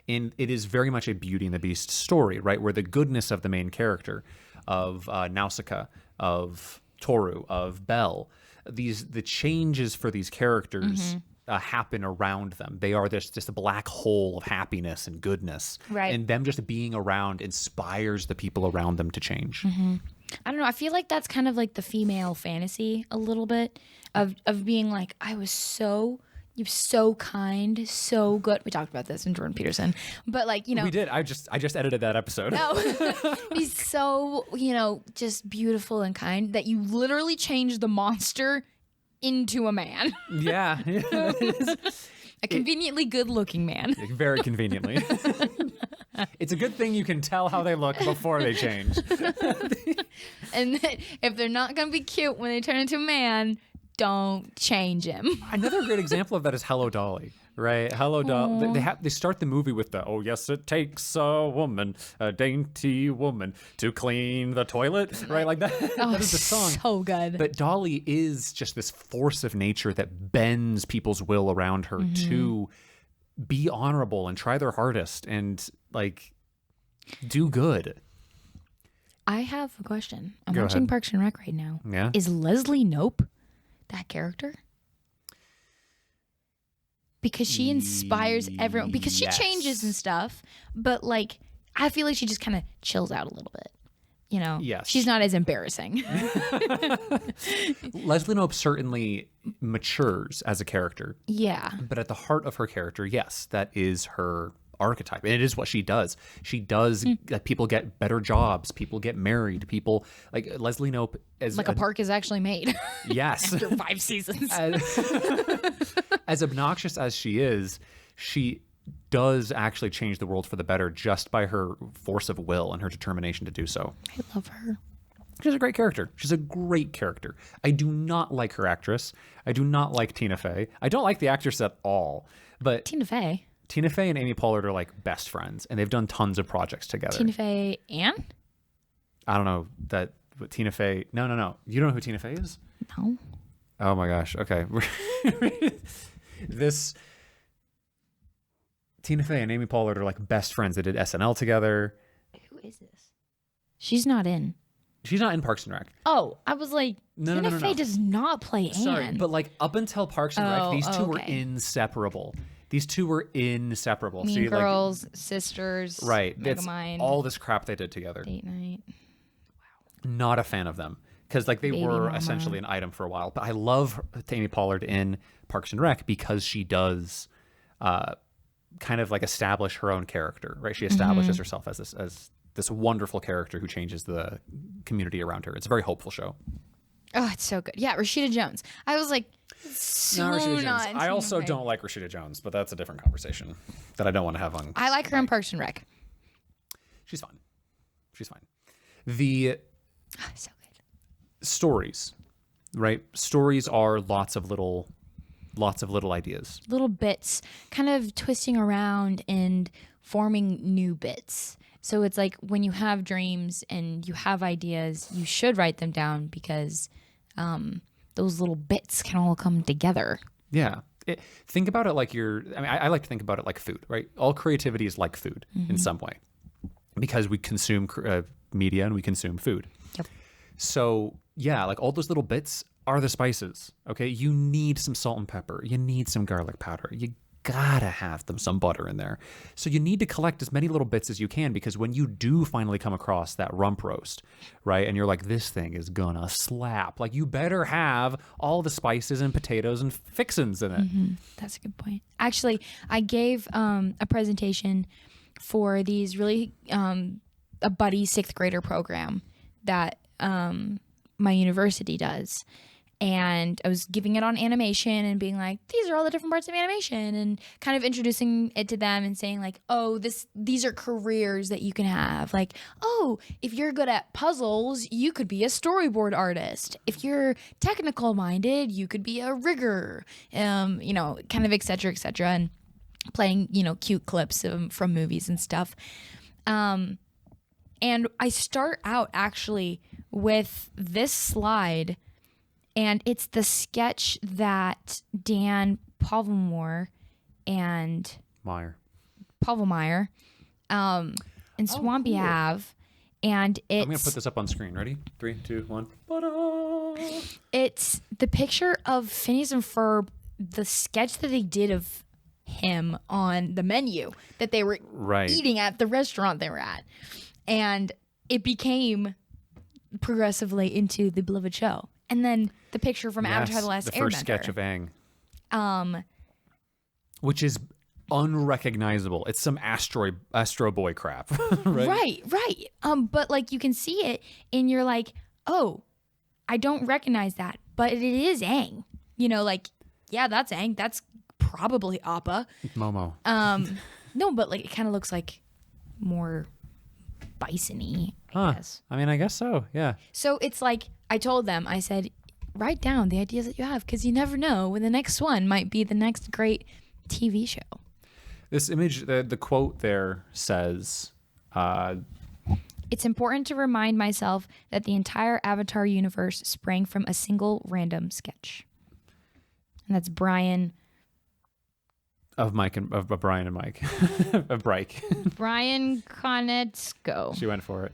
And it is very much a Beauty and the Beast story, right? Where the goodness of the main character, of Nausicaa, of Toru, of Belle, the changes for these characters happen around them. They are just a black hole of happiness and goodness. Right. And them just being around inspires the people around them to change. I don't know. I feel like that's kind of like the female fantasy a little bit of being like, you're so kind, so good. We talked about this in Jordan Peterson, but like, you know, we did. I just edited that episode. No, he's so, just beautiful and kind that you literally change the monster into a man. Yeah. A conveniently good-looking man. Very conveniently. It's a good thing you can tell how they look before they change. And if they're not going to be cute when they turn into a man, don't change him. Another great example of that is Hello Dolly, right? Hello Dolly. They start the movie with the, oh yes, it takes a woman, a dainty woman, to clean the toilet, right? Like that. Oh, that is the song. So good. But Dolly is just this force of nature that bends people's will around her to be honorable and try their hardest and like do good. I have a question. I'm Go watching ahead. Parks and Rec right now. Yeah. Is Leslie Knope that character? Because she inspires everyone. Because she changes and stuff, but like I feel like she just kind of chills out a little bit. Yes. She's not as embarrassing. Leslie Knope certainly matures as a character. Yeah. But at the heart of her character, yes, that is her archetype. And it is what she does. She does people get better jobs, people get married, people like Leslie Knope as Like a park is actually made. Yes. After 5 seasons. As obnoxious as she is, she does actually change the world for the better just by her force of will and her determination to do so. I love her. She's a great character. She's a great character. I do not like her actress. I do not like Tina Fey. I don't like the actress at all. But Tina Fey and Amy Pollard are like best friends, and they've done tons of projects together. Tina Fey and? I don't know that Tina Fey. No. You don't know who Tina Fey is? No. Oh my gosh. Okay. This Tina Fey and Amy Pollard are like best friends. They did SNL together. Who is this? She's not in. She's not in Parks and Rec. Oh, I was like, Tina Fey does not play Anne. Sorry, but like up until Parks and Rec, these two were okay. inseparable. These two were inseparable. Mean Girls, Sisters, right? It's Megamind, all this crap they did together. Date Night. Not a fan of them because like they Baby were Mama. essentially an item for a while. But I love Amy Pollard in Parks and Rec because she does kind of like establish her own character, right? She establishes herself as this wonderful character who changes the community around her. It's a very hopeful show. Oh, it's so good. Yeah, Rashida Jones. I was like, No, Rashida not Jones. I also Tina Fey. don't like Rashida Jones, but that's a different conversation that I don't want to have on. I like her in Parks and Rec. She's fine. The So good. stories, right? Stories are lots of little ideas. Little bits kind of twisting around and forming new bits. So it's like when you have dreams and you have ideas, you should write them down because those little bits can all come together. Yeah. Think about it like I like to think about it like food, right? All creativity is like food in some way because we consume media and we consume food. Yep. So yeah, like all those little bits are the spices, okay? You need some salt and pepper. You need some garlic powder. You gotta have some butter in there. So you need to collect as many little bits as you can, because when you do finally come across that rump roast, right, and you're like, this thing is gonna slap, like, you better have all the spices and potatoes and fixins in it. That's a good point. Actually, I gave a presentation for these really a buddy 6th grader program that my university does. And I was giving it on animation and being like, these are all the different parts of animation, and kind of introducing it to them and saying like, oh, these are careers that you can have. Like, oh, if you're good at puzzles, you could be a storyboard artist. If you're technical minded, you could be a rigger, kind of et cetera, and playing, cute clips from movies and stuff. And I start out actually with this slide. And it's the sketch that Dan Pavlomore and Pavlomire and Swampy have. And I'm going to put this up on screen. Ready? 3, 2, 1. Ta-da! It's the picture of Phineas and Ferb, the sketch that they did of him on the menu that they were eating at the restaurant they were at. And it became progressively into the beloved show. And then the picture from Avatar: The Last Airbender. The first sketch of Aang. Which is unrecognizable. It's some Astro Boy crap, right? Right. But like you can see it and you're like, oh, I don't recognize that, but it is Aang. That's Aang. That's probably Appa. Momo. No, but like it kind of looks like more bison-y, I guess. I mean, I guess so, yeah. So it's like, I told them, I said, write down the ideas that you have, because you never know when the next one might be the next great TV show. This image, the quote there says, it's important to remind myself that the entire Avatar universe sprang from a single random sketch. And that's Brian... Of Brian and Mike. Of Bryke. Brian Konetsko. She went for it.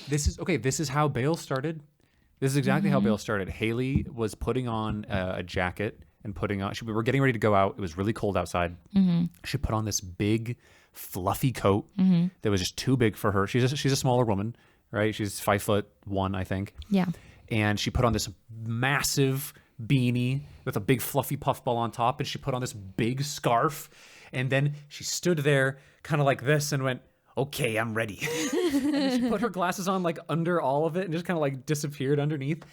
This is how Bale started. This is exactly how Bale started. Haley was putting on a jacket and we were getting ready to go out. It was really cold outside. She put on this big, fluffy coat that was just too big for her. She's a smaller woman, right? She's 5'1", I think. Yeah. And she put on this massive beanie with a big fluffy puffball on top, and she put on this big scarf, and then she stood there kind of like this and went, okay, I'm ready. And she put her glasses on like under all of it and just kind of like disappeared underneath.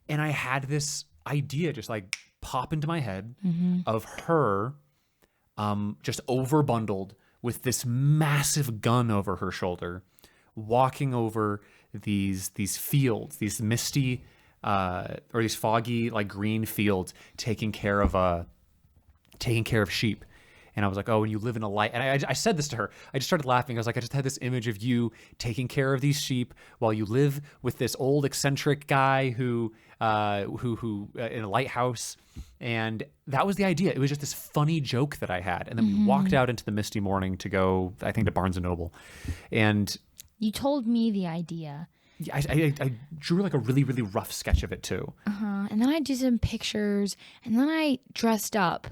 And I had this idea just like pop into my head of her just over bundled with this massive gun over her shoulder, walking over these fields, these misty or these foggy like green fields, taking care of sheep. And I was like, oh, and you live in a light. And I said this to her. I just started laughing. I was like, I just had this image of you taking care of these sheep while you live with this old eccentric guy who in a lighthouse. And that was the idea. It was just this funny joke that I had. And then we walked out into the misty morning to go, I think, to Barnes and Noble. And you told me the idea. I drew like a really, really rough sketch of it too. And then I did some pictures, and then I dressed up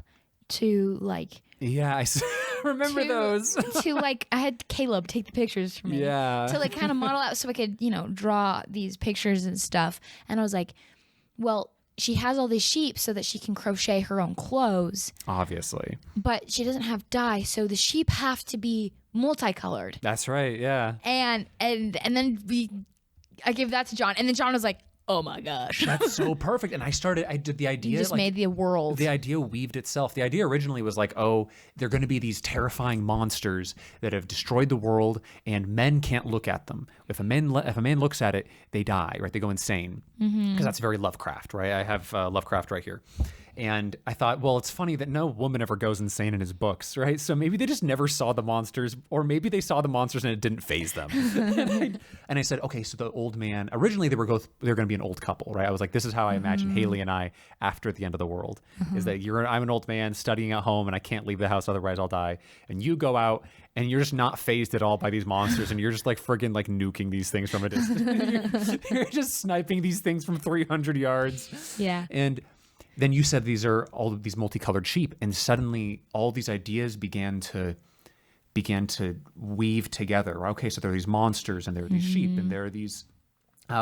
to like... Yeah, I remember those. To like, I had Caleb take the pictures for me. Yeah. To like kind of model out so I could, draw these pictures and stuff. And I was like, well, she has all these sheep so that she can crochet her own clothes. Obviously. But she doesn't have dye, so the sheep have to be multicolored. That's right, yeah. And then I gave that to John, and then John was like, oh my gosh. That's so perfect. And I did the idea. You just made the world. The idea weaved itself. The idea originally was like, oh, they're going to be these terrifying monsters that have destroyed the world, and men can't look at them. If a man looks at it, they die, right? They go insane. Because that's very Lovecraft, right? I have Lovecraft right here. And I thought, well, it's funny that no woman ever goes insane in his books, right? So maybe they just never saw the monsters, or maybe they saw the monsters and it didn't faze them. and I said, okay, so the old man, originally they're going to be an old couple, right? I was like, this is how I imagine Haley and I after the end of the world, is that I'm an old man studying at home and I can't leave the house, otherwise I'll die. And you go out and you're just not fazed at all by these monsters, and you're just like friggin' like nuking these things from a distance. you're just sniping these things from 300 yards. Yeah. And then you said these are all of these multicolored sheep, and suddenly all these ideas began to weave together. Okay, so there are these monsters, and there are these sheep, and there are these.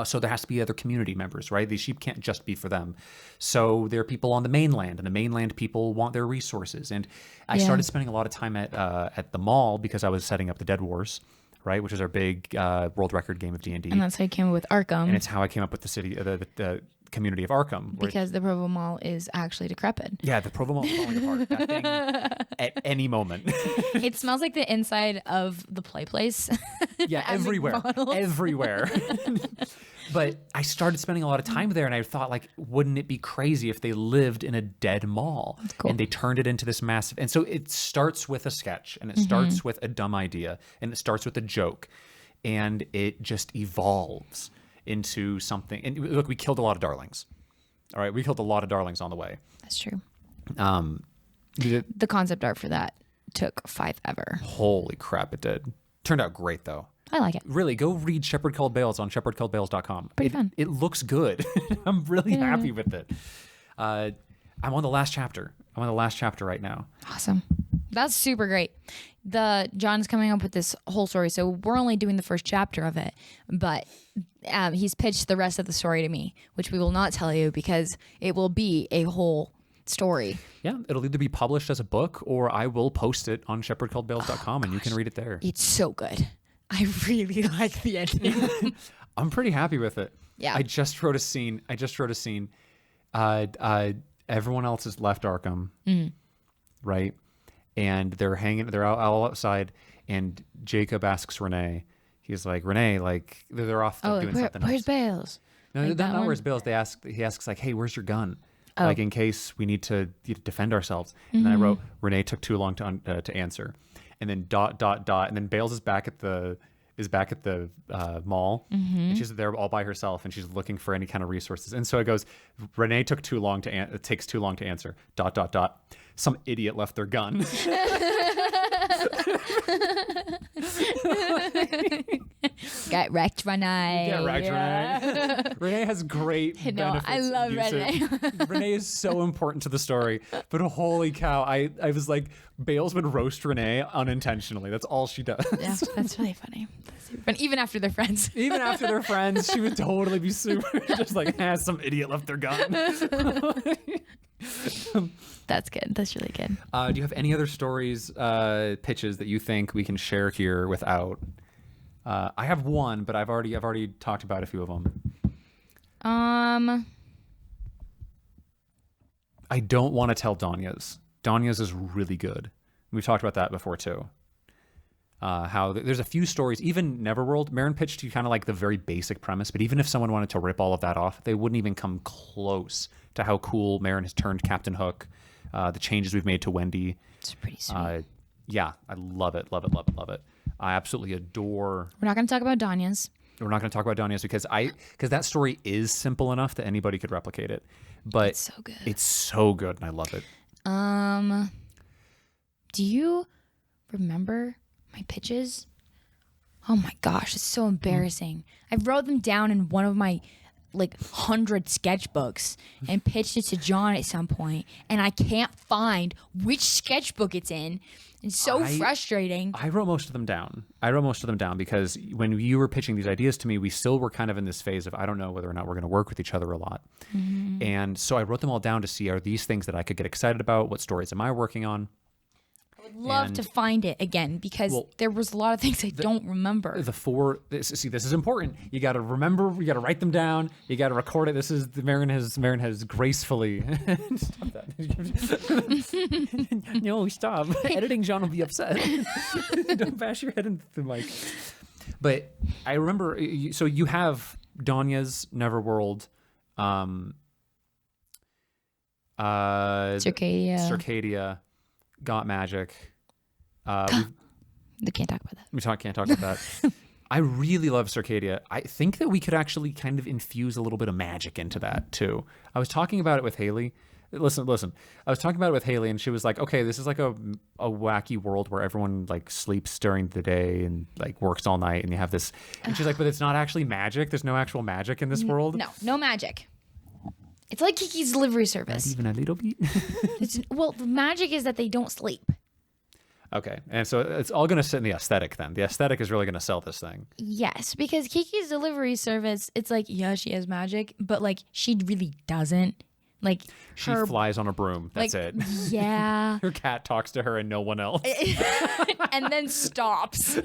So there has to be other community members, right? These sheep can't just be for them. So there are people on the mainland, and the mainland people want their resources. And I started spending a lot of time at the mall because I was setting up the Dead Wars, right? Which is our big world record game of D&D. And that's how you came up with Arkham. And it's how I came up with the city, the community of Arkham. Because the Provo Mall is actually decrepit. Yeah, the Provo Mall is falling apart. That thing at any moment. It smells like the inside of the play place. Yeah, everywhere. Everywhere. But I started spending a lot of time there, and I thought, like, wouldn't it be crazy if they lived in a dead mall? That's cool. And they turned it into this massive. And so it starts with a sketch, and it starts with a dumb idea, and it starts with a joke, and it just evolves into something. And look, we killed a lot of darlings. All right, we killed a lot of darlings on the way. That's true. The concept art for that took 5 ever. Holy crap, it did. Turned out great, though. I like it. Really, go read Shepherd Called Bales on shepherdcalledbales.com. Pretty fun. It looks good. I'm really happy with it. I'm on the last chapter. I'm on the last chapter right now. Awesome. That's super great. John's coming up with this whole story, so we're only doing the first chapter of it, but he's pitched the rest of the story to me, which we will not tell you because it will be a whole story. Yeah, it'll either be published as a book or I will post it on shepherdcalledbales.com and you can read it there. It's so good. I really like the ending. I'm pretty happy with it. Yeah. I just wrote a scene. Everyone else has left Arkham, right? And they're all outside, and Jacob asks Renee. He's like, Renee, like they're off doing something else. Where's Bales? No, like they're not where's Bales. He asks like, hey, where's your gun? Like in case we need to defend ourselves. And then I wrote, Renee took too long to answer. And then ... And then Bales is back at the mall, and she's there all by herself, and she's looking for any kind of resources. And so it goes, Renee takes too long to answer ... Some idiot left their gun. Got wrecked, Renee. Renee. Renee has great benefits. I love Renee. Renee is so important to the story. But holy cow, I was like, Bales would roast Renee unintentionally. That's all she does. Yeah, that's really funny. But even after they're friends. Even after they're friends, she would totally be super just like, some idiot left their gun. That's good. That's really good. Do you have any other stories, pitches that you think we can share here without? I have one, but I've already talked about a few of them. I don't want to tell Danya's. Danya's is really good. We've talked about that before too. How there's a few stories, even Neverworld. Marin pitched you kind of like the very basic premise, but even if someone wanted to rip all of that off, they wouldn't even come close to how cool Marin has turned Captain Hook. The changes we've made to Wendy. It's pretty sweet. Yeah, I love it. I absolutely adore. We're not going to talk about Danya's. We're not going to talk about Danya's because that story is simple enough that anybody could replicate it. But it's so good. It's so good, and I love it. Do you remember my pitches? Oh my gosh, it's so embarrassing. I wrote them down in one of my 100 sketchbooks and pitched it to John at some point, and I can't find which sketchbook it's in. It's so frustrating. I wrote most of them down. Because when you were pitching these ideas to me, we still were kind of in this phase of I don't know whether or not we're going to work with each other a lot. And so I wrote them all down to see, are these things that I could get excited about? What stories am I working on? I would love to find it again because there was a lot of things I don't remember. This is important. You got to remember. You got to write them down. You got to record it. This is Marin has gracefully. Stop that! No, stop. Editing John will be upset. Don't bash your head into the mic. But I remember. So you have Danya's Neverworld. Circadia. Got Magic. We can't talk about that. We can't talk about that. I really love Circadia. I think that we could actually kind of infuse a little bit of magic into that too. I was talking about it with Haley. Listen. I was talking about it with Haley, and she was like, "Okay, this is like a wacky world where everyone sleeps during the day and works all night, and you have this." And she's like, "But it's not actually magic. There's no actual magic in this world." No magic. It's like Kiki's Delivery Service. Not even a little bit. Well, the magic is that they don't sleep. Okay, and so it's all going to sit in the aesthetic then. The aesthetic is really going to sell this thing. Yes, because Kiki's Delivery Service, it's like, yeah, she has magic, but like she really doesn't. Like she flies on a broom. That's it. Yeah. Her cat talks to her and no one else. And then stops.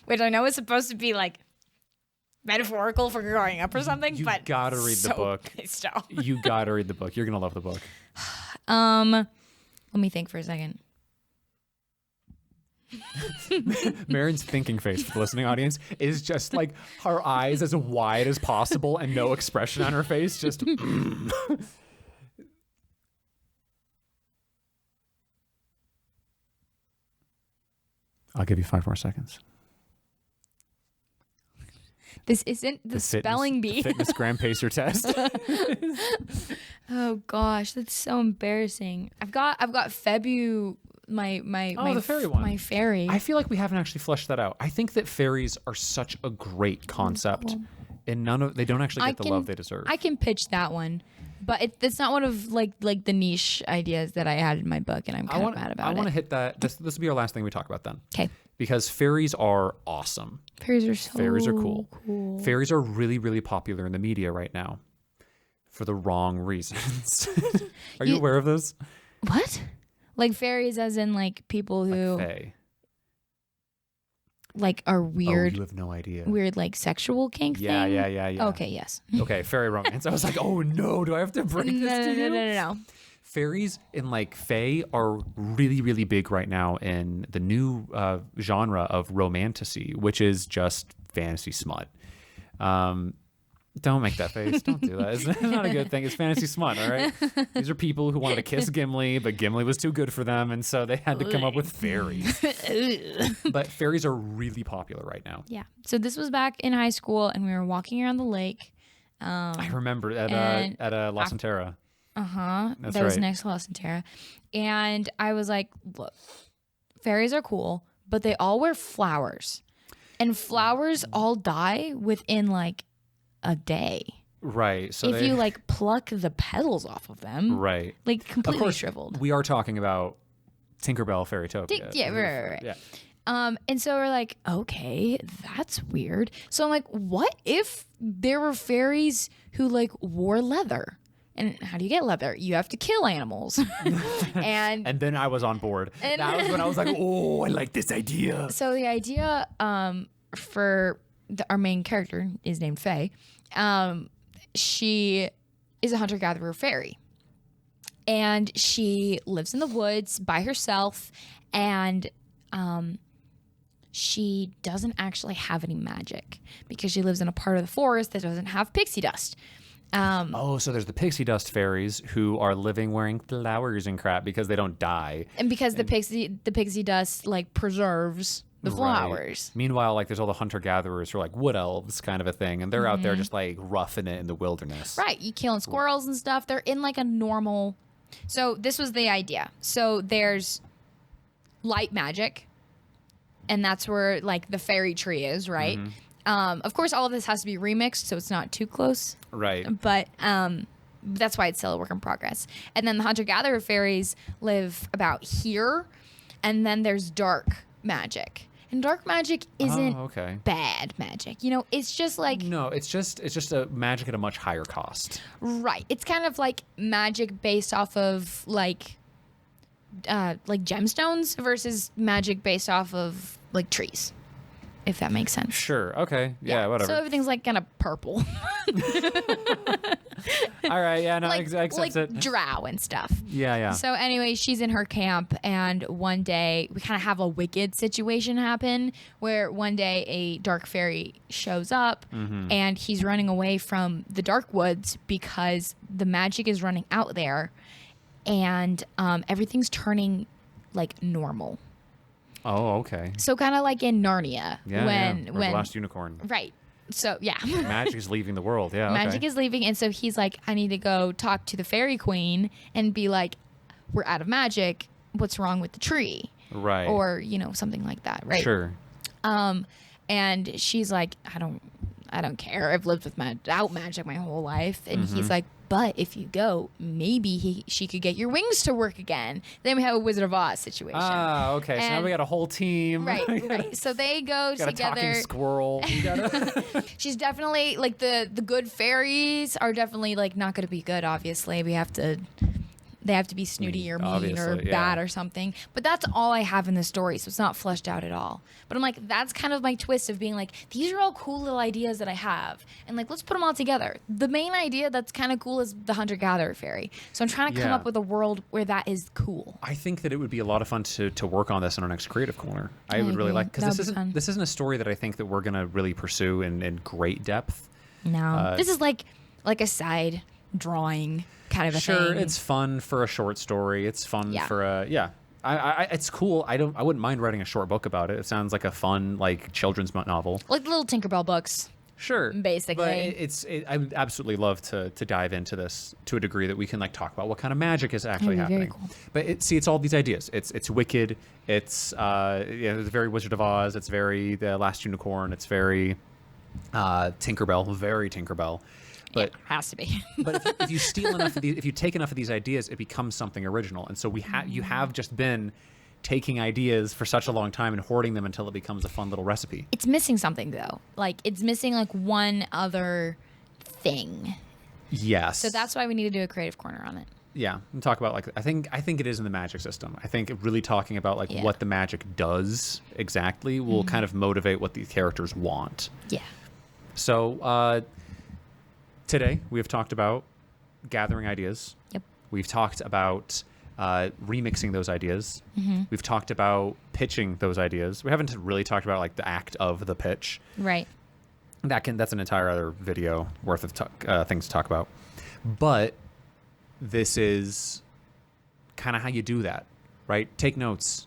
Which I know is supposed to be like metaphorical for growing up or something, but gotta read the book. You gotta read the book. You're gonna love the book. Let me think for a second. Marin's thinking face for the listening audience is just like her eyes as wide as possible and no expression on her face. Just I'll give you 5 more seconds. This isn't the spelling bee. Fitness gram pacer test. Oh gosh, that's so embarrassing. I've got Febu, the fairy one. My fairy. I feel like we haven't actually fleshed that out. I think that fairies are such a great concept, and they don't actually get the love they deserve. I can pitch that one, but it's not one of like the niche ideas that I had in my book, and I'm kind of mad about it. I want to hit that. This will be our last thing we talk about then. Okay. Because fairies are awesome. Fairies are cool. Fairies are really, really popular in the media right now for the wrong reasons. Are you aware of this? What? Like fairies as in like people who like fae. Like are weird. Oh, you have no idea. Weird like sexual kink thing? Yeah. Okay, yes. Okay, fairy romance. I was like, oh no, do I have to bring this to you? No. Fairies and like fae are really, really big right now in the new genre of romantasy, which is just fantasy smut. Don't make that face. Don't do that. It's not a good thing. It's fantasy smut, all right? These are people who wanted to kiss Gimli, but Gimli was too good for them, and so they had to come up with fairies. But fairies are really popular right now. Yeah. So this was back in high school, and we were walking around the lake. I remember at La Centera. That was next to La Centera. And I was like, look, fairies are cool, but they all wear flowers. And flowers all die within like a day. Right. So if you like pluck the petals off of them. Right. Like completely of course, shriveled. We are talking about Tinkerbell Fairytopia. Yeah, right. Yeah. And so we're like, okay, that's weird. So I'm like, what if there were fairies who like wore leather? And how do you get leather? You have to kill animals. and then I was on board. That was when I was like, oh, I like this idea. So the idea for our main character is named Faye. She is a hunter-gatherer fairy. And she lives in the woods by herself. And she doesn't actually have any magic because she lives in a part of the forest that doesn't have pixie dust. So there's the pixie dust fairies who are living wearing flowers and crap because they don't die. And because the pixie dust like preserves the flowers. Right. Meanwhile, like there's all the hunter-gatherers who are like wood elves kind of a thing, and they're out there just like roughing it in the wilderness. Right. You killing squirrels and stuff. They're in like a normal. So this was the idea. So there's light magic, and that's where like the fairy tree is, right? Of course, all of this has to be remixed, so it's not too close. Right. But that's why it's still a work in progress. And then the hunter-gatherer fairies live about here, and then there's dark magic. And dark magic isn't bad magic. You know, it's just like... No, it's just a magic at a much higher cost. Right. It's kind of like magic based off of like gemstones versus magic based off of like trees. If that makes sense. Sure. Okay. Yeah, whatever. So everything's like kind of purple. All right. Yeah, no, accept like it. drow and stuff. Yeah. So anyway, she's in her camp, and one day we kind of have a wicked situation happen where one day a dark fairy shows up and he's running away from the dark woods because the magic is running out there, and everything's turning like normal. Oh, okay. So kind of like in Narnia, when the Last Unicorn. Right. So yeah, magic is leaving the world. Yeah, magic is leaving, and so he's like, I need to go talk to the fairy queen and be like, we're out of magic. What's wrong with the tree? Right. Or something like that. Right. Sure. And she's like, I don't care. I've lived without magic my whole life. And he's like, but if you go, maybe she could get your wings to work again. Then we have a Wizard of Oz situation. Ah, okay. So now we got a whole team. Right. So they go got together. a talking squirrel. She's definitely like the good fairies are definitely like not going to be good. Obviously, they have to be snooty or mean or bad or something. But that's all I have in the story, so it's not fleshed out at all. But I'm like, that's kind of my twist of being like, these are all cool little ideas that I have. And like, let's put them all together. The main idea that's kind of cool is the hunter-gatherer fairy. So I'm trying to come up with a world where that is cool. I think that it would be a lot of fun to work on this in our next Creative Corner. I would really like, because this isn't a story that I think that we're going to really pursue in great depth. No. This is like a side drawing kind of a thing. Sure, it's fun for a short story. It's fun for a it's cool. I wouldn't mind writing a short book about it. It sounds like a fun like children's novel, like the little Tinkerbell books. Sure, basically. But I would absolutely love to dive into this to a degree that we can like talk about what kind of magic is actually happening. Very cool. But it's all these ideas. It's Wicked. It's it's very Wizard of Oz. It's very The Last Unicorn. It's very Tinkerbell. Very Tinkerbell. But it has to be. But if you steal enough of these, if you take enough of these ideas, it becomes something original. And so you have just been taking ideas for such a long time and hoarding them until it becomes a fun little recipe. It's missing something though. Like it's missing like one other thing. Yes. So that's why we need to do a Creative Corner on it. Yeah, and talk about like I think it is in the magic system. I think really talking about like what the magic does exactly will kind of motivate what these characters want. Yeah. So today we have talked about gathering ideas. Yep. We've talked about remixing those ideas. We've talked about pitching those ideas. We haven't really talked about like the act of the pitch. Right. That's an entire other video worth of things to talk about. But this is kind of how you do that, right? Take notes.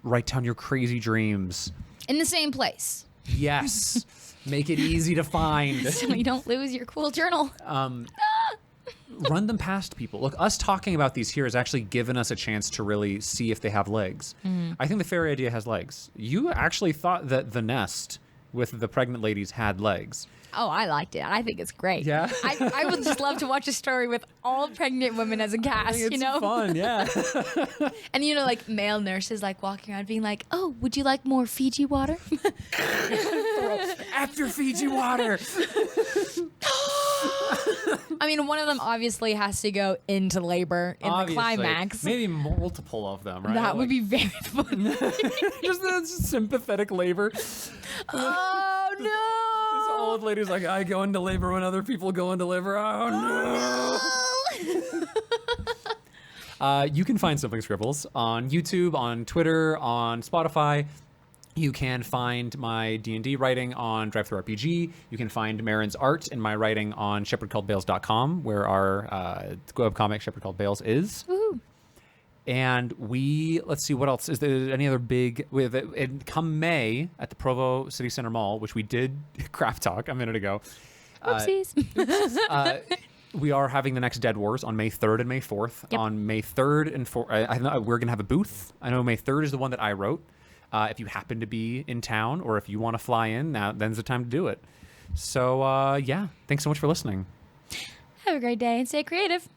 Write down your crazy dreams. In the same place. Yes. Make it easy to find. So you don't lose your cool journal. Run them past people. Look, us talking about these here has actually given us a chance to really see if they have legs. I think the fairy idea has legs. You actually thought that the nest with the pregnant ladies had legs. Oh, I liked it. I think it's great. Yeah? I would just love to watch a story with all pregnant women as a cast, It's fun, yeah. And, like, male nurses, like, walking around being like, oh, would you like more Fiji water? After Fiji water. I mean, one of them obviously has to go into labor in the climax. Maybe multiple of them, right? That would be very fun. just sympathetic labor. Oh, no. This old lady's like, I go into labor when other people go into labor. Oh, no. You can find Sibling Scribbles on YouTube, on Twitter, on Spotify. You can find my D&D writing on DriveThruRPG. You can find Marin's art and my writing on shepherdcalledbales.com, where our webcomic Shepherd Called Bales is. Woohoo. And let's see, what else? Is there any other big... Come May at the Provo City Center Mall, which we did crap talk a minute ago. Oopsies. We are having the next Dead Wars on May 3rd and May 4th. Yep. On May 3rd and 4th, I know we're going to have a booth. I know May 3rd is the one that I wrote. If you happen to be in town or if you want to fly in, then's the time to do it. So, thanks so much for listening. Have a great day and stay creative.